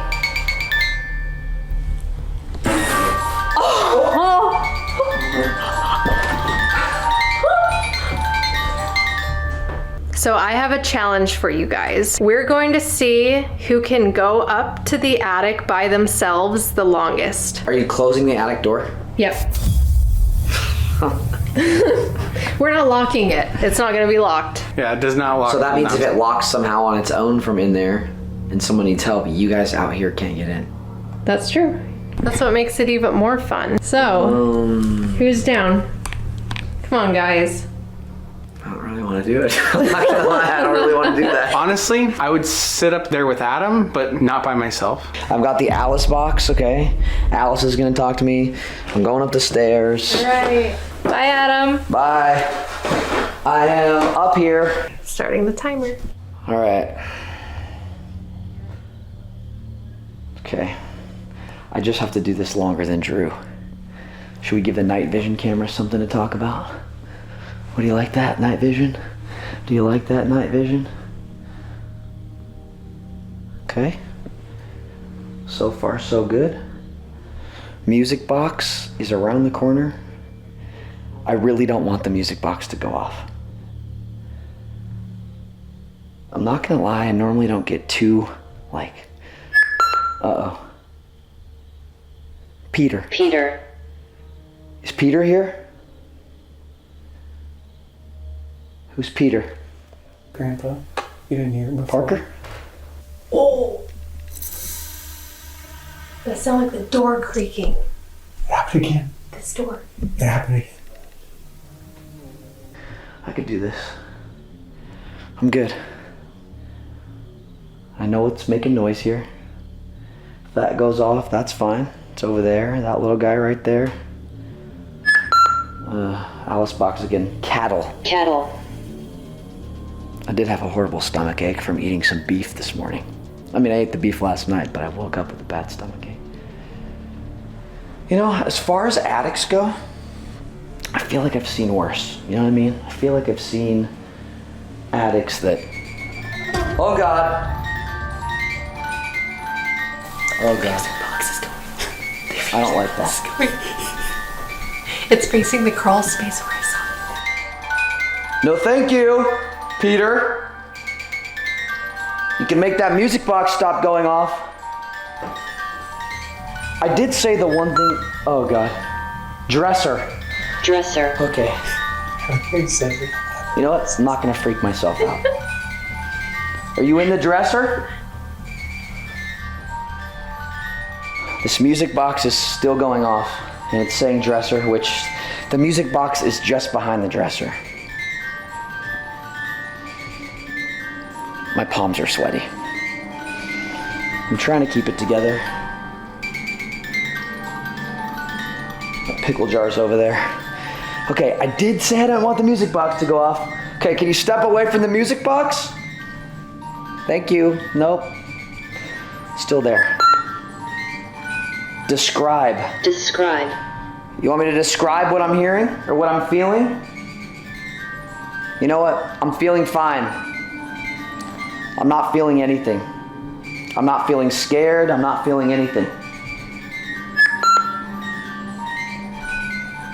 So I have a challenge for you guys. We're going to see who can go up to the attic by themselves the longest. Are you closing the attic door? Yep. We're not locking it. It's not going to be locked. Yeah, it does not lock. So that means if now. it locks somehow on its own from in there and someone needs help, you guys out here can't get in. That's true. That's what makes it even more fun. So, who's down? Come on, guys. I don't really want to do it. I'm not gonna lie, I don't really want to do that. Honestly, I would sit up there with Adam, but not by myself. I've got the Alice box, okay? Alice is gonna talk to me. I'm going up the stairs. Right. Bye, Adam. Bye. I am up here. Starting the timer. All right. Okay. I just have to do this longer than Drew. Should we give the night vision camera something to talk about? What do you like that, night vision? Do you like that, night vision? Okay. So far, so good. Music box is around the corner. I really don't want the music box to go off. I'm not gonna lie, I normally don't get too, like, uh-oh. Peter. Peter. Is Peter here? Who's Peter? Grandpa, you didn't hear it before. Parker? Oh! That sounded like the door creaking. It happened again. This door. It happened again. I could do this. I'm good. I know it's making noise here. If that goes off, that's fine. It's over there, that little guy right there. Alice box again. Cattle. Cattle. I did have a horrible stomach ache from eating some beef this morning. I mean, I ate the beef last night, but I woke up with a bad stomach ache. You know, as far as attics go, I feel like I've seen worse. You know what I mean? I feel like I've seen attics that... Oh God. Oh God. I don't like that. It's facing the crawl space where I saw it. No thank you, Peter. You can make that music box stop going off. I did say the one thing... Oh God. Dresser. Dresser. Okay. Okay, said it. You know what? I'm not gonna freak myself out. Are you in the dresser? This music box is still going off, and it's saying dresser, which the music box is just behind the dresser. My palms are sweaty. I'm trying to keep it together. The pickle jar's over there. Okay, I did say I don't want the music box to go off. Okay, can you step away from the music box? Thank you. Nope. Still there. Describe. Describe. You want me to describe what I'm hearing or what I'm feeling? You know what? I'm feeling fine. I'm not feeling anything. I'm not feeling scared. I'm not feeling anything.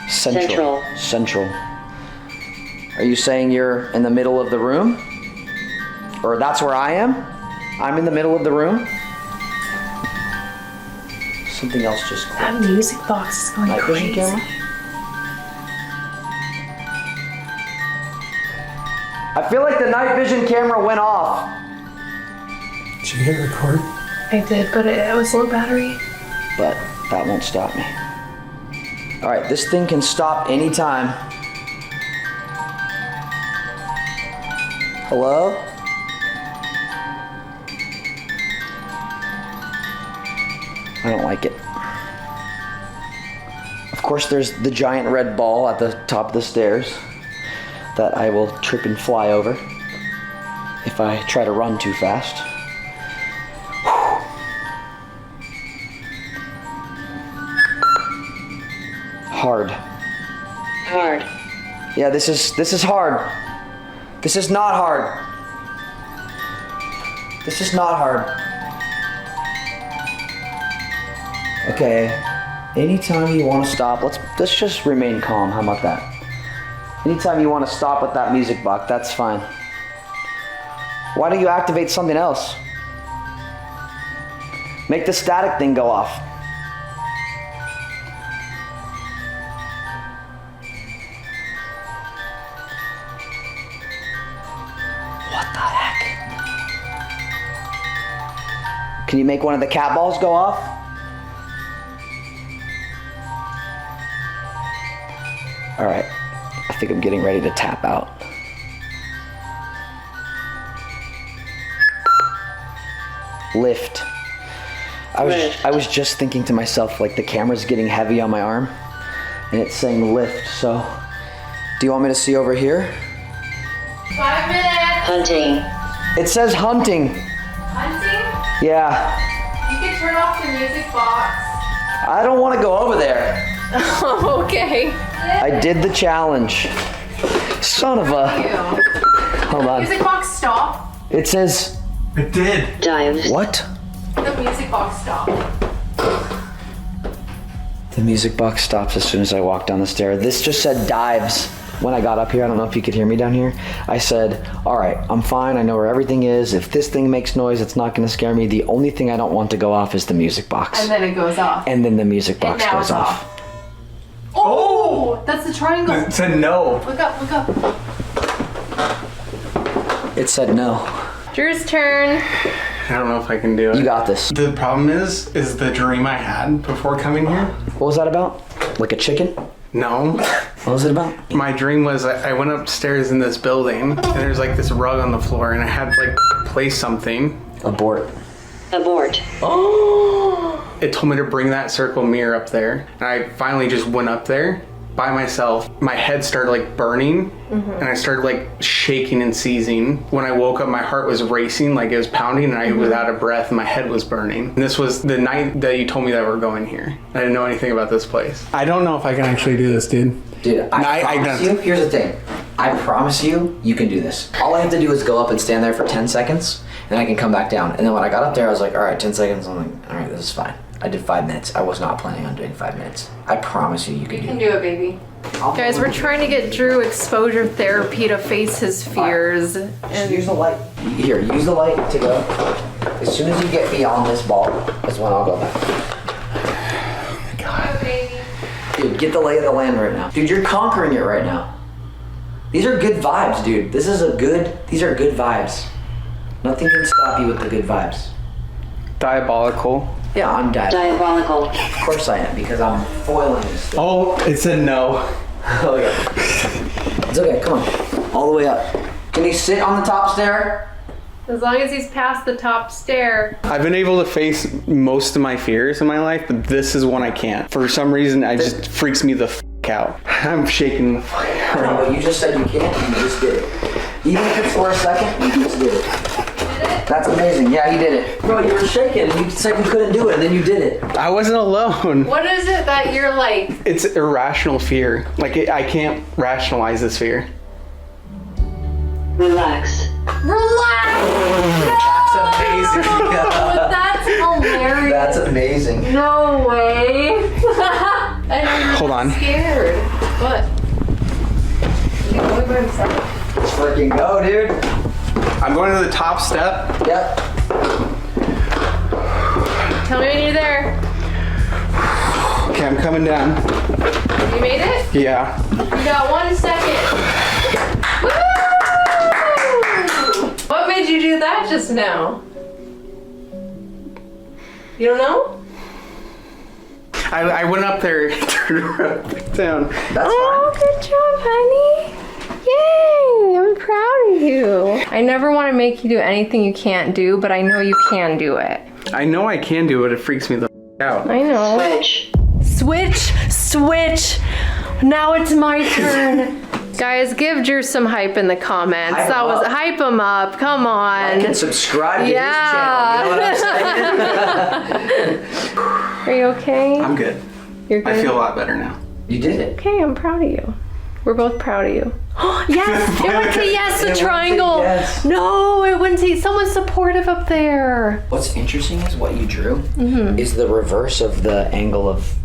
Central. Central. Are you saying you're in the middle of the room? Or that's where I am? I'm in the middle of the room? Something else just clicked. That music box is going Night vision crazy. camera? I feel like the night vision camera went off. Did you hit record? I did, but it was low battery. But that won't stop me. All right, this thing can stop anytime. Hello? I don't like it. Of course, there's the giant red ball at the top of the stairs that I will trip and fly over if I try to run too fast. Hard. Hard. Yeah, this is hard. This is not hard. This is not hard. Okay. Anytime you want to stop, let's just remain calm. How about that? Anytime you want to stop with that music box, that's fine. Why don't you activate something else? Make the static thing go off. What the heck? Can you make one of the cat balls go off? All right, I think I'm getting ready to tap out. Lift. I was just thinking to myself, like the camera's getting heavy on my arm and it's saying lift, so do you want me to see over here? 5 minutes. Hunting. It says hunting. Hunting? Yeah. You can turn off the music box. I don't want to go over there. Okay. I did the challenge. Son of a... Hold on. Music box stop. It says... It did. Dives. What? The music box stop. The music box stops as soon as I walk down the stair. This just said dives. When I got up here, I don't know if you could hear me down here. I said, all right, I'm fine. I know where everything is. If this thing makes noise, it's not going to scare me. The only thing I don't want to go off is the music box. And then it goes off. And then the music box And now goes it's off. Oh! That's the triangle. It said no. Look up, look up. It said no. Drew's turn. I don't know if I can do it. You got this. The problem is the dream I had before coming here. What was that about? Like a chicken? No. What was it about? My dream was I went upstairs in this building and there's like this rug on the floor and I had to like place something. Abort. Abort. It told me to bring that circle mirror up there. And I finally just went up there by myself. My head started like burning and I started like shaking and seizing. When I woke up, my heart was racing, like it was pounding and I was out of breath and my head was burning. And this was the night that you told me that we're going here. I didn't know anything about this place. I don't know if I can actually do this, dude. Dude, I promise you, here's the thing. I promise you, you can do this. All I have to do is go up and stand there for 10 seconds, and I can come back down. And then when I got up there, I was like, all right, 10 seconds. I'm like, all right, this is fine. I did 5 minutes. I was not planning on doing 5 minutes. I promise you, you can do it. Do it, baby. Guys, we're trying to get Drew exposure therapy to face his fears. Just use the light. Here, use the light to go. As soon as you get beyond this ball, is when I'll go back. God, baby. Dude, get the lay of the land right now. Dude, you're conquering it right now. These are good vibes, dude. These are good vibes. Nothing can stop you with the good vibes. Diabolical. Yeah, I'm Diabolical. Of course I am, because I'm foiling this thing. Oh, it said no. Oh, yeah. It's okay, come on. All the way up. Can you sit on the top stair? As long as he's past the top stair. I've been able to face most of my fears in my life, but this is one I can't. For some reason, it just freaks me the f*** out. I'm shaking the f*** out. No, but you just said you can't, and you just did it. Even if it's for a second, you just did it. That's amazing. Yeah, you did it. Bro, you were shaking. You said you couldn't do it, and then you did it. I wasn't alone. What is it that you're like? It's irrational fear. Like, I can't rationalize this fear. Relax. Relax! That's amazing. That's hilarious. That's amazing. No way. I know you're Hold on. scared. What? Is he going by himself? Let's freaking go, dude. I'm going to the top step. Yep. Tell me when you're there. Okay, I'm coming down. You made it? Yeah. You got 1 second. Woo! that just now? You don't know? I went up there and turned around down. That's Good job, honey. Yay, I'm proud of you. I never want to make you do anything you can't do, but I know you can do it. I know I can do it. It freaks me the out. I know. Switch. Now it's my turn. Guys, give Drew some hype in the comments. Hype him up. Come on. Like and subscribe to his channel. You know what I'm saying? Are you okay? I'm good. You're good? I feel a lot better now. You did it. Okay, I'm proud of you. We're both proud of you. Yes! It went to yes, the triangle! Yes. No, it wouldn't say someone's supportive up there. What's interesting is what you drew is the reverse of the angle of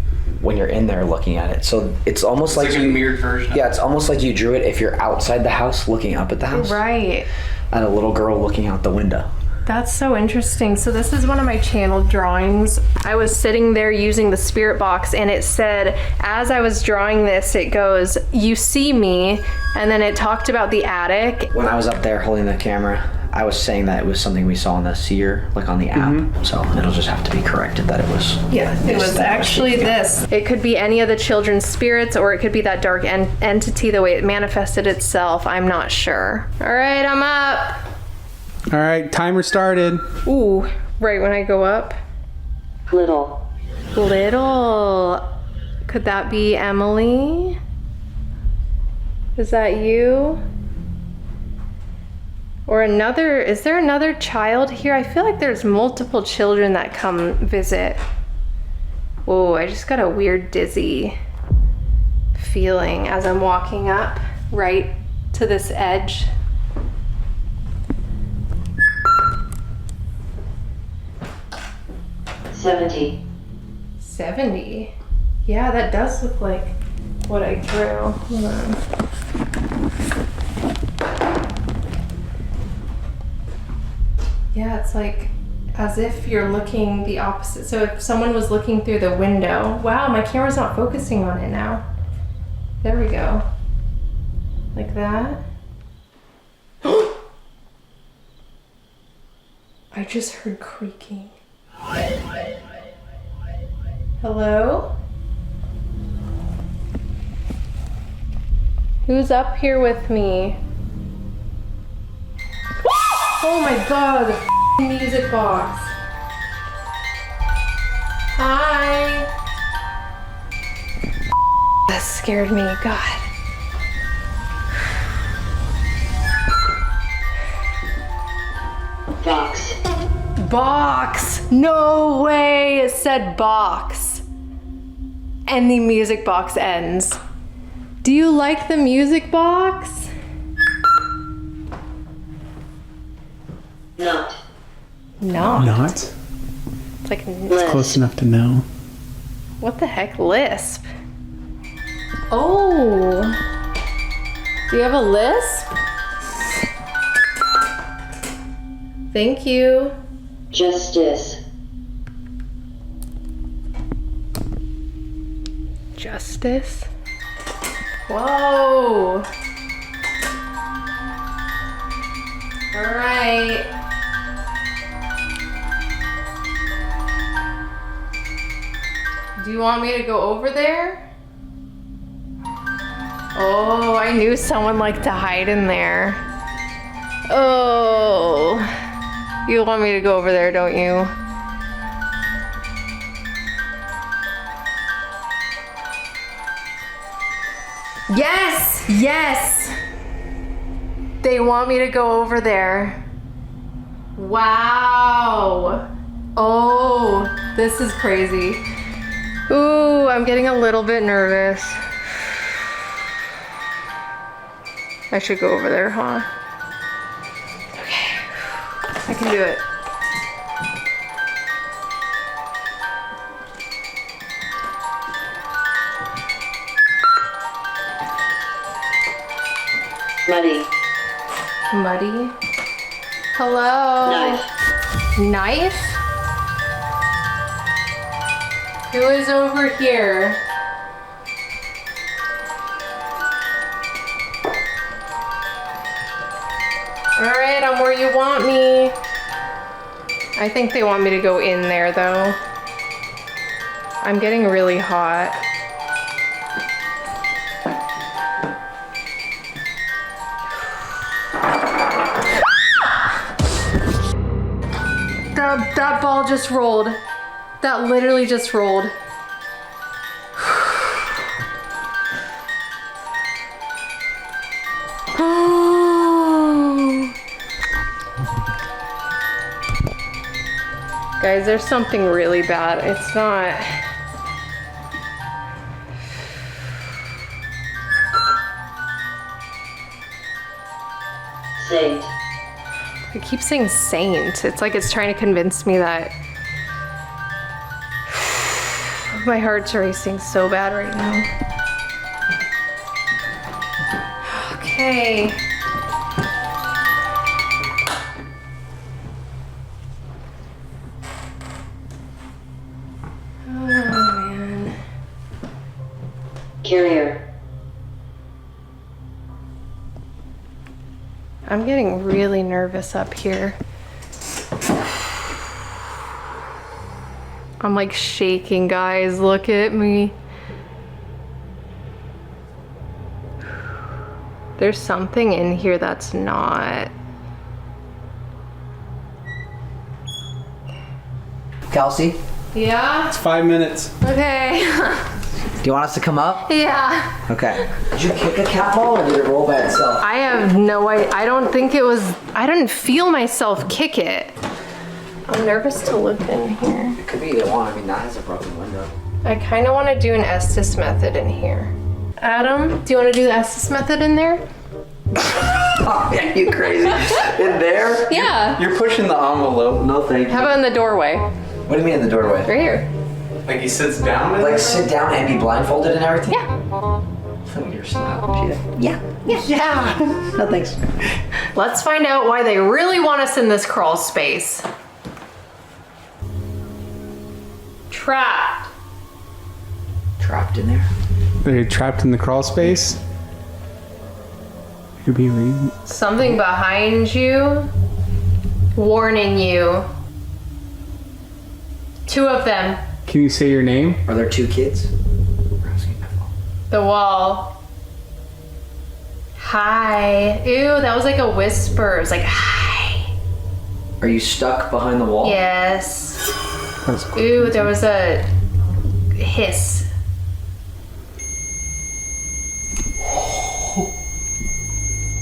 when you're in there looking at it. So it's almost like a mirrored version. Yeah, it's almost like you drew it if you're outside the house looking up at the house. Right. At a little girl looking out the window. That's so interesting. So this is one of my channel drawings. I was sitting there using the spirit box and it said, as I was drawing this, it goes, you see me, and then it talked about the attic. When I was up there holding the camera, I was saying that it was something we saw on the seer, like on the app. So it'll just have to be corrected that it was. Yeah, it was actually this. It could be any of the children's spirits, or it could be that dark entity, the way it manifested itself. I'm not sure. All right, I'm up. All right, timer started. Ooh, right when I go up. Little. Could that be Emily? Is that you? Or another, is there another child here? I feel like there's multiple children that come visit. Whoa, I just got a weird dizzy feeling as I'm walking up right to this edge. $70. 70? Yeah, that does look like what I drew. Hold on. Yeah, it's like as if you're looking the opposite. So if someone was looking through the window. Wow, my camera's not focusing on it now. There we go. Like that. I just heard creaking. Hello? Who's up here with me? Oh my god, the music box. Hi. That scared me, God. Box. No way, it said box. And the music box ends. Do you like the music box? Not. Not? It's like, Close enough to know. what the heck, lisp? Oh. Do you have a lisp? Thank you. Justice. Justice? Whoa. All right. Do you want me to go over there? Oh, I knew someone liked to hide in there. Oh. You want me to go over there, don't you? Yes! Yes! They want me to go over there. Wow. Oh, this is crazy. Ooh, I'm getting a little bit nervous. I should go over there, huh? Okay. I can do it. Muddy. Muddy? Hello? Knife. Knife? Who is over here? Alright, I'm where you want me. I think they want me to go in there though. I'm getting really hot. That ball just rolled. That literally just rolled. Guys, there's something really bad. It's not. Saint. I keep saying saint. It's like it's trying to convince me that my heart's racing so bad right now. Okay. Oh man. Carrier. I'm getting really nervous up here. I'm like shaking, guys. Look at me. There's something in here that's not. Kelsi, Yeah? It's 5 minutes. Okay. do you want us to come up? Yeah. Okay. Did you kick a cat ball or did it roll by itself? I have no idea. I don't think it was. I didn't feel myself kick it. I'm nervous to look in here. It could be either one. I mean, that has a broken window. I kind of want to do an Estes method in here. Adam, do you want to do the Estes method in there? Oh, yeah, you crazy. In there? Yeah. You're pushing the envelope. No, thank you. How about in the doorway? What do you mean in the doorway? Right here. Like he sits down? Like sit down and be blindfolded and everything? Yeah. Oh, you're smart. Yeah. No, thanks. Let's find out why they really want us in this crawl space. Trapped. Trapped in there? They're trapped in the crawl space? Could be reading. Something behind you, warning you. 2 of them. Can you say your name? Are there 2 kids? The wall. Hi. Ew, that was like a whisper. It was like, hi. Are you stuck behind the wall? Yes. That's cool. Ooh, there was a hiss.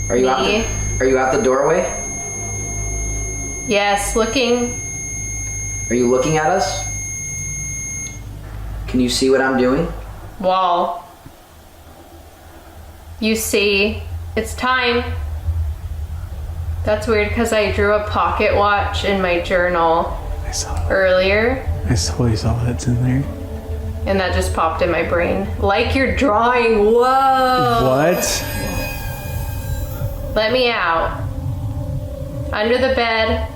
Are you out Me? Are you out the doorway? Yes, looking. Are you looking at us? Can you see what I'm doing? Wall. You see, it's time. That's weird because I drew a pocket watch in my journal I saw earlier, I totally saw that's in there. and that just popped in my brain. Like you're drawing. Whoa. What? Let me out. Under the bed.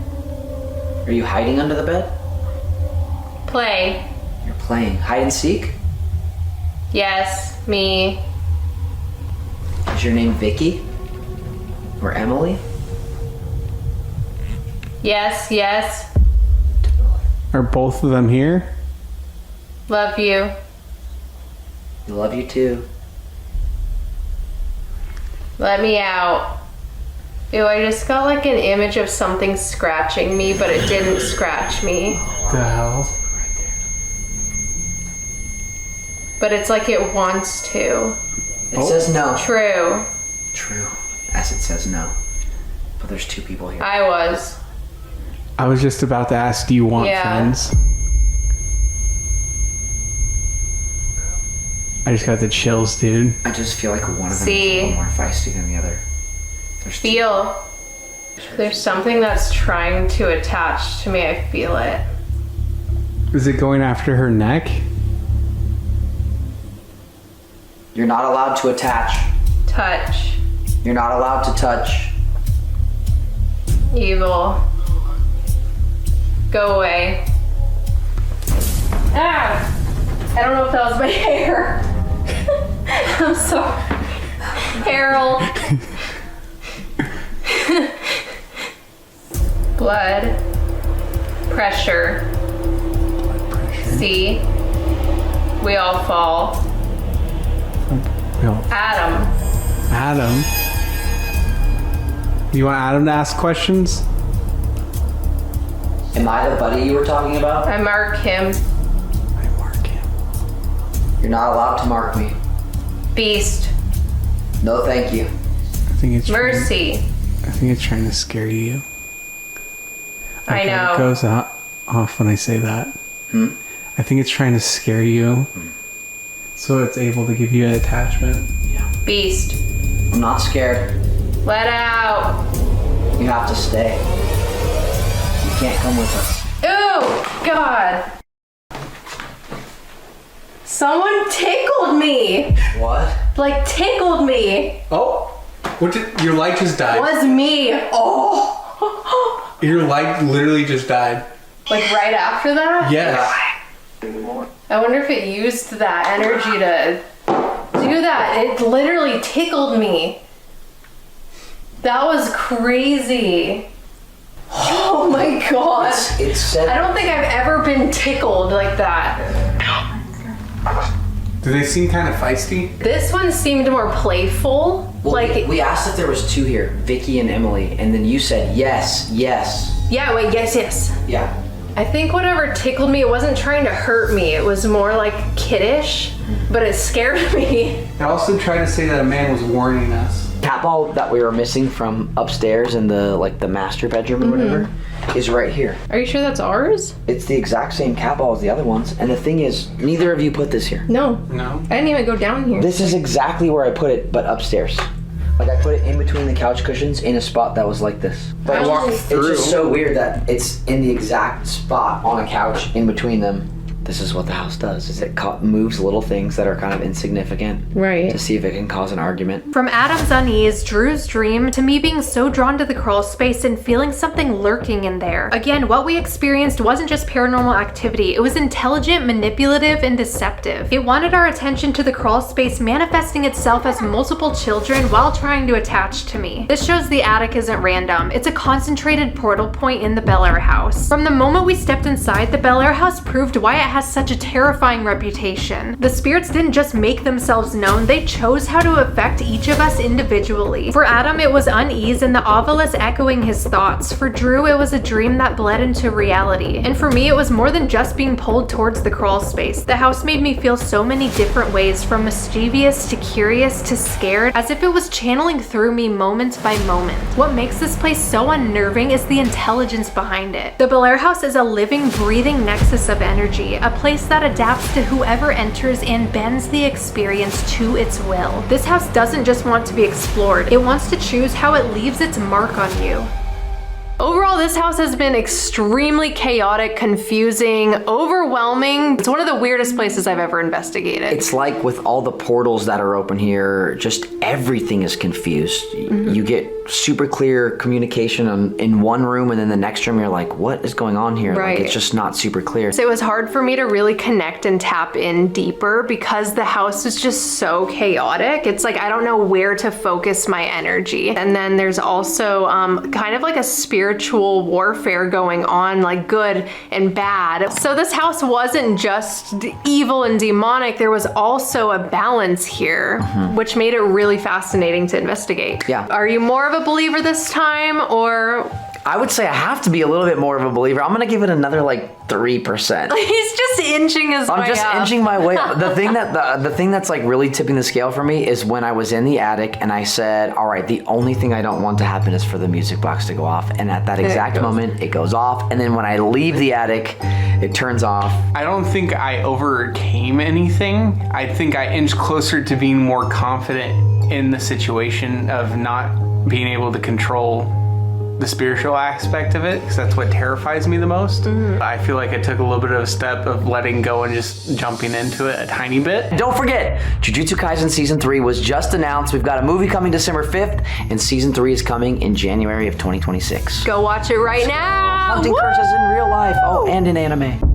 Are you hiding under the bed? Play. You're playing hide and seek? Yes, me. Is your name Vicky? Or Emily? Yes, yes. Are both of them here? Love you. I love you too. Let me out. Ew, I just got like an image of something scratching me, but it didn't scratch me. The hell? But it's like it wants to. It says no. True. True. As it says no. But there's 2 people here. I was. I was just about to ask, do you want Yeah. friends? I just got the chills, dude. I just feel like one of them See? is a little more feisty than the other. There's 2. Feel. There's something that's trying to attach to me. I feel it. Is it going after her neck? You're not allowed to attach. Touch. You're not allowed to touch. Evil. Go away. Ah! I don't know if that was my hair. I'm sorry. Harold. Blood. pressure. See? We all fall. Adam. Adam? You want Adam to ask questions? Am I the buddy you were talking about? I mark him. I mark him. You're not allowed to mark me. Beast. No, thank you. I think it's Mercy. I think it's trying to scare you. I know. It goes off when I say that. I think it's trying to scare you. So it's able to give you an attachment. Yeah. Beast. I'm not scared. Let out. You have to stay. You can't come with us. Ooh, God. Someone tickled me. What? Like tickled me. Oh! What did your light just died? Was me. Oh. Your light literally just died. Like right after that? Yes. I wonder if it used that energy to do that. It literally tickled me. That was crazy. Oh my God. It said. I don't think I've ever been tickled like that. Do they seem kind of feisty? This one seemed more playful. Well, like, we asked if there was two here, Vicky and Emily, and then you said yes, yes. yeah, wait, yes. Yeah. I think whatever tickled me, it wasn't trying to hurt me. It was more like kiddish, but it scared me. I also tried to say that a man was warning us. Cat ball that we were missing from upstairs in the master bedroom or whatever is right here. Are you sure that's ours? It's the exact same cat ball as the other ones. And the thing is, neither of you put this here. No. No? I didn't even go down here. This is exactly where I put it, but upstairs. Like I put it in between the couch cushions in a spot that was like this. But I walked through. It's just so weird that it's in the exact spot on a couch in between them. This is what the house does, is it moves little things that are kind of insignificant Right. to see if it can cause an argument. From Adam's unease, Drew's dream, to me being so drawn to the crawl space and feeling something lurking in there. Again, what we experienced wasn't just paranormal activity, it was intelligent, manipulative, and deceptive. It wanted our attention to the crawl space manifesting itself as multiple children while trying to attach to me. This shows the attic isn't random, it's a concentrated portal point in the Bellaire House. From the moment we stepped inside, the Bellaire House proved why it has such a terrifying reputation. The spirits didn't just make themselves known, they chose how to affect each of us individually. For Adam, it was unease and the ovilus echoing his thoughts. For Drew, it was a dream that bled into reality. And for me, it was more than just being pulled towards the crawl space. The house made me feel so many different ways, from mischievous to curious to scared, as if it was channeling through me moment by moment. What makes this place so unnerving is the intelligence behind it. The Bellaire House is a living, breathing nexus of energy, a place that adapts to whoever enters and bends the experience to its will. This house doesn't just want to be explored, it wants to choose how it leaves its mark on you. Overall, this house has been extremely chaotic, confusing, overwhelming. It's one of the weirdest places I've ever investigated. It's like with all the portals that are open here, just everything is confused. You get super clear communication in one room, and then the next room you're like, what is going on here? Right. Like, it's just not super clear. So it was hard for me to really connect and tap in deeper because the house is just so chaotic. It's like I don't know where to focus my energy. And then there's also kind of like a spiritual warfare going on, like good and bad. So this house wasn't just evil and demonic, there was also a balance here, which made it really fascinating to investigate. Yeah. Are you more of a believer this time, or? I would say I have to be a little bit more of a believer. I'm gonna give it another 3%. He's just inching his way up. I'm just inching my way up. The thing that's like really tipping the scale for me is when I was in the attic and I said, all right, the only thing I don't want to happen is for the music box to go off. And at that exact moment, it goes off. And then when I leave the attic, it turns off. I don't think I overcame anything. I think I inched closer to being more confident in the situation of not being able to control the spiritual aspect of it, because that's what terrifies me the most. I feel like I took a little bit of a step of letting go and just jumping into it a tiny bit. Don't forget, Jujutsu Kaisen Season 3 was just announced. We've got a movie coming December 5th, and Season 3 is coming in January of 2026. Go watch it right now! Hunting curses in real life. Oh, and in anime.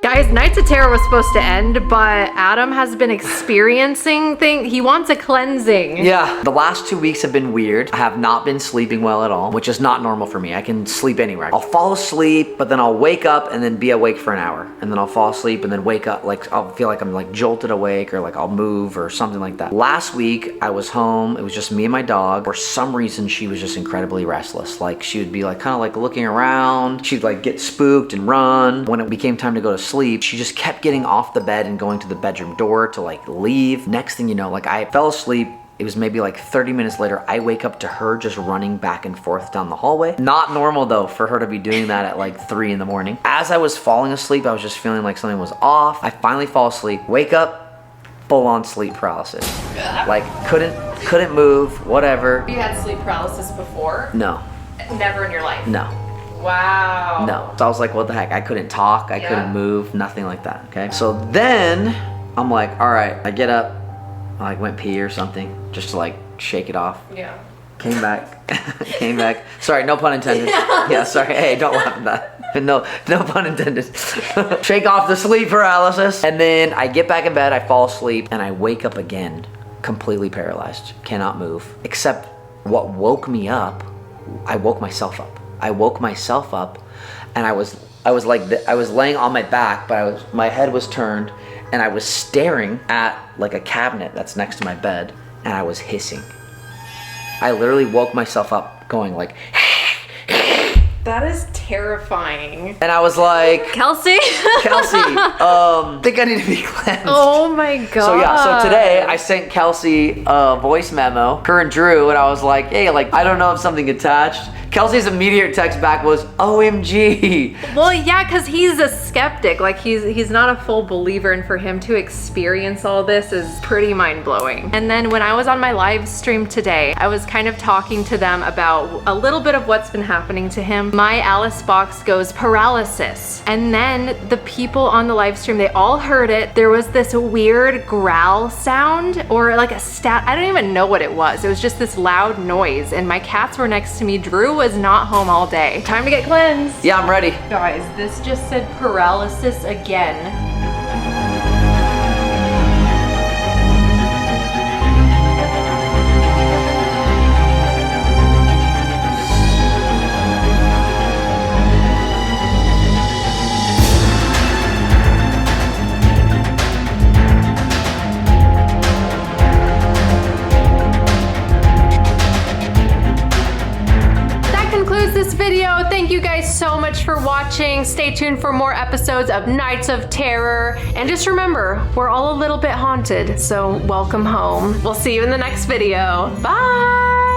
Guys, Guys, Nights of Terror was supposed to end, but Adam has been experiencing things. He wants a cleansing. Yeah, the last 2 weeks have been weird. I have not been sleeping well at all, which is not normal for me. I can sleep anywhere. I'll fall asleep, but then I'll wake up and then be awake for an hour. And then I'll fall asleep and then wake up, like I'll feel like I'm like jolted awake, or like I'll move or something like that. Last week, I was home. It was just me and my dog. For some reason, she was just incredibly restless. Like she would be like kind of like looking around. She'd like get spooked and run. When it became time to go to sleep, she just kept getting off the bed and going to the bedroom door to like leave. Next thing you know, like I fell asleep. It was maybe like 30 minutes later, I wake up to her just running back and forth down the hallway. Not normal though for her to be doing that at like 3 in the morning. As I was falling asleep, I was just feeling like something was off. I finally fall asleep, wake up, full on sleep paralysis. Like couldn't move, whatever. You had sleep paralysis before? No. Never in your life? No. Wow. No. So I was like, what the heck? I couldn't talk, I couldn't move, nothing like that, okay? So then I'm like, all right, I get up, I like went pee or something, just to like shake it off. Yeah. Came back. Sorry, no pun intended. Yeah, sorry. Hey, don't laugh at that. No pun intended. Shake off the sleep paralysis. And then I get back in bed, I fall asleep, and I wake up again, completely paralyzed, cannot move. Except what woke me up, I woke myself up. And I was laying on my back, but my head was turned, and I was staring at like a cabinet that's next to my bed, and I was hissing. I literally woke myself up going like, That is terrifying. and I was like, Kelsi? think I need to be cleansed. Oh my god. So yeah, so today I sent Kelsi a voice memo, her and Drew, and I was like, hey, like, I don't know if something attached. Kelsi's immediate text back was, OMG. Well, yeah, because he's a skeptic. Like, he's not a full believer, and for him to experience all this is pretty mind-blowing. And then when I was on my live stream today, I was kind of talking to them about a little bit of what's been happening to him. My Alice box goes paralysis. And then the people on the live stream, they all heard it. There was this weird growl sound, or like a stat. I don't even know what it was. It was just this loud noise, and my cats were next to me. Drew was not home all day. Time to get cleansed. Yeah, I'm ready. Guys, this just said paralysis again. This video. Thank you guys so much for watching. Stay tuned for more episodes of Nights of Terror. And just remember, we're all a little bit haunted, so welcome home. We'll see you in the next video. Bye!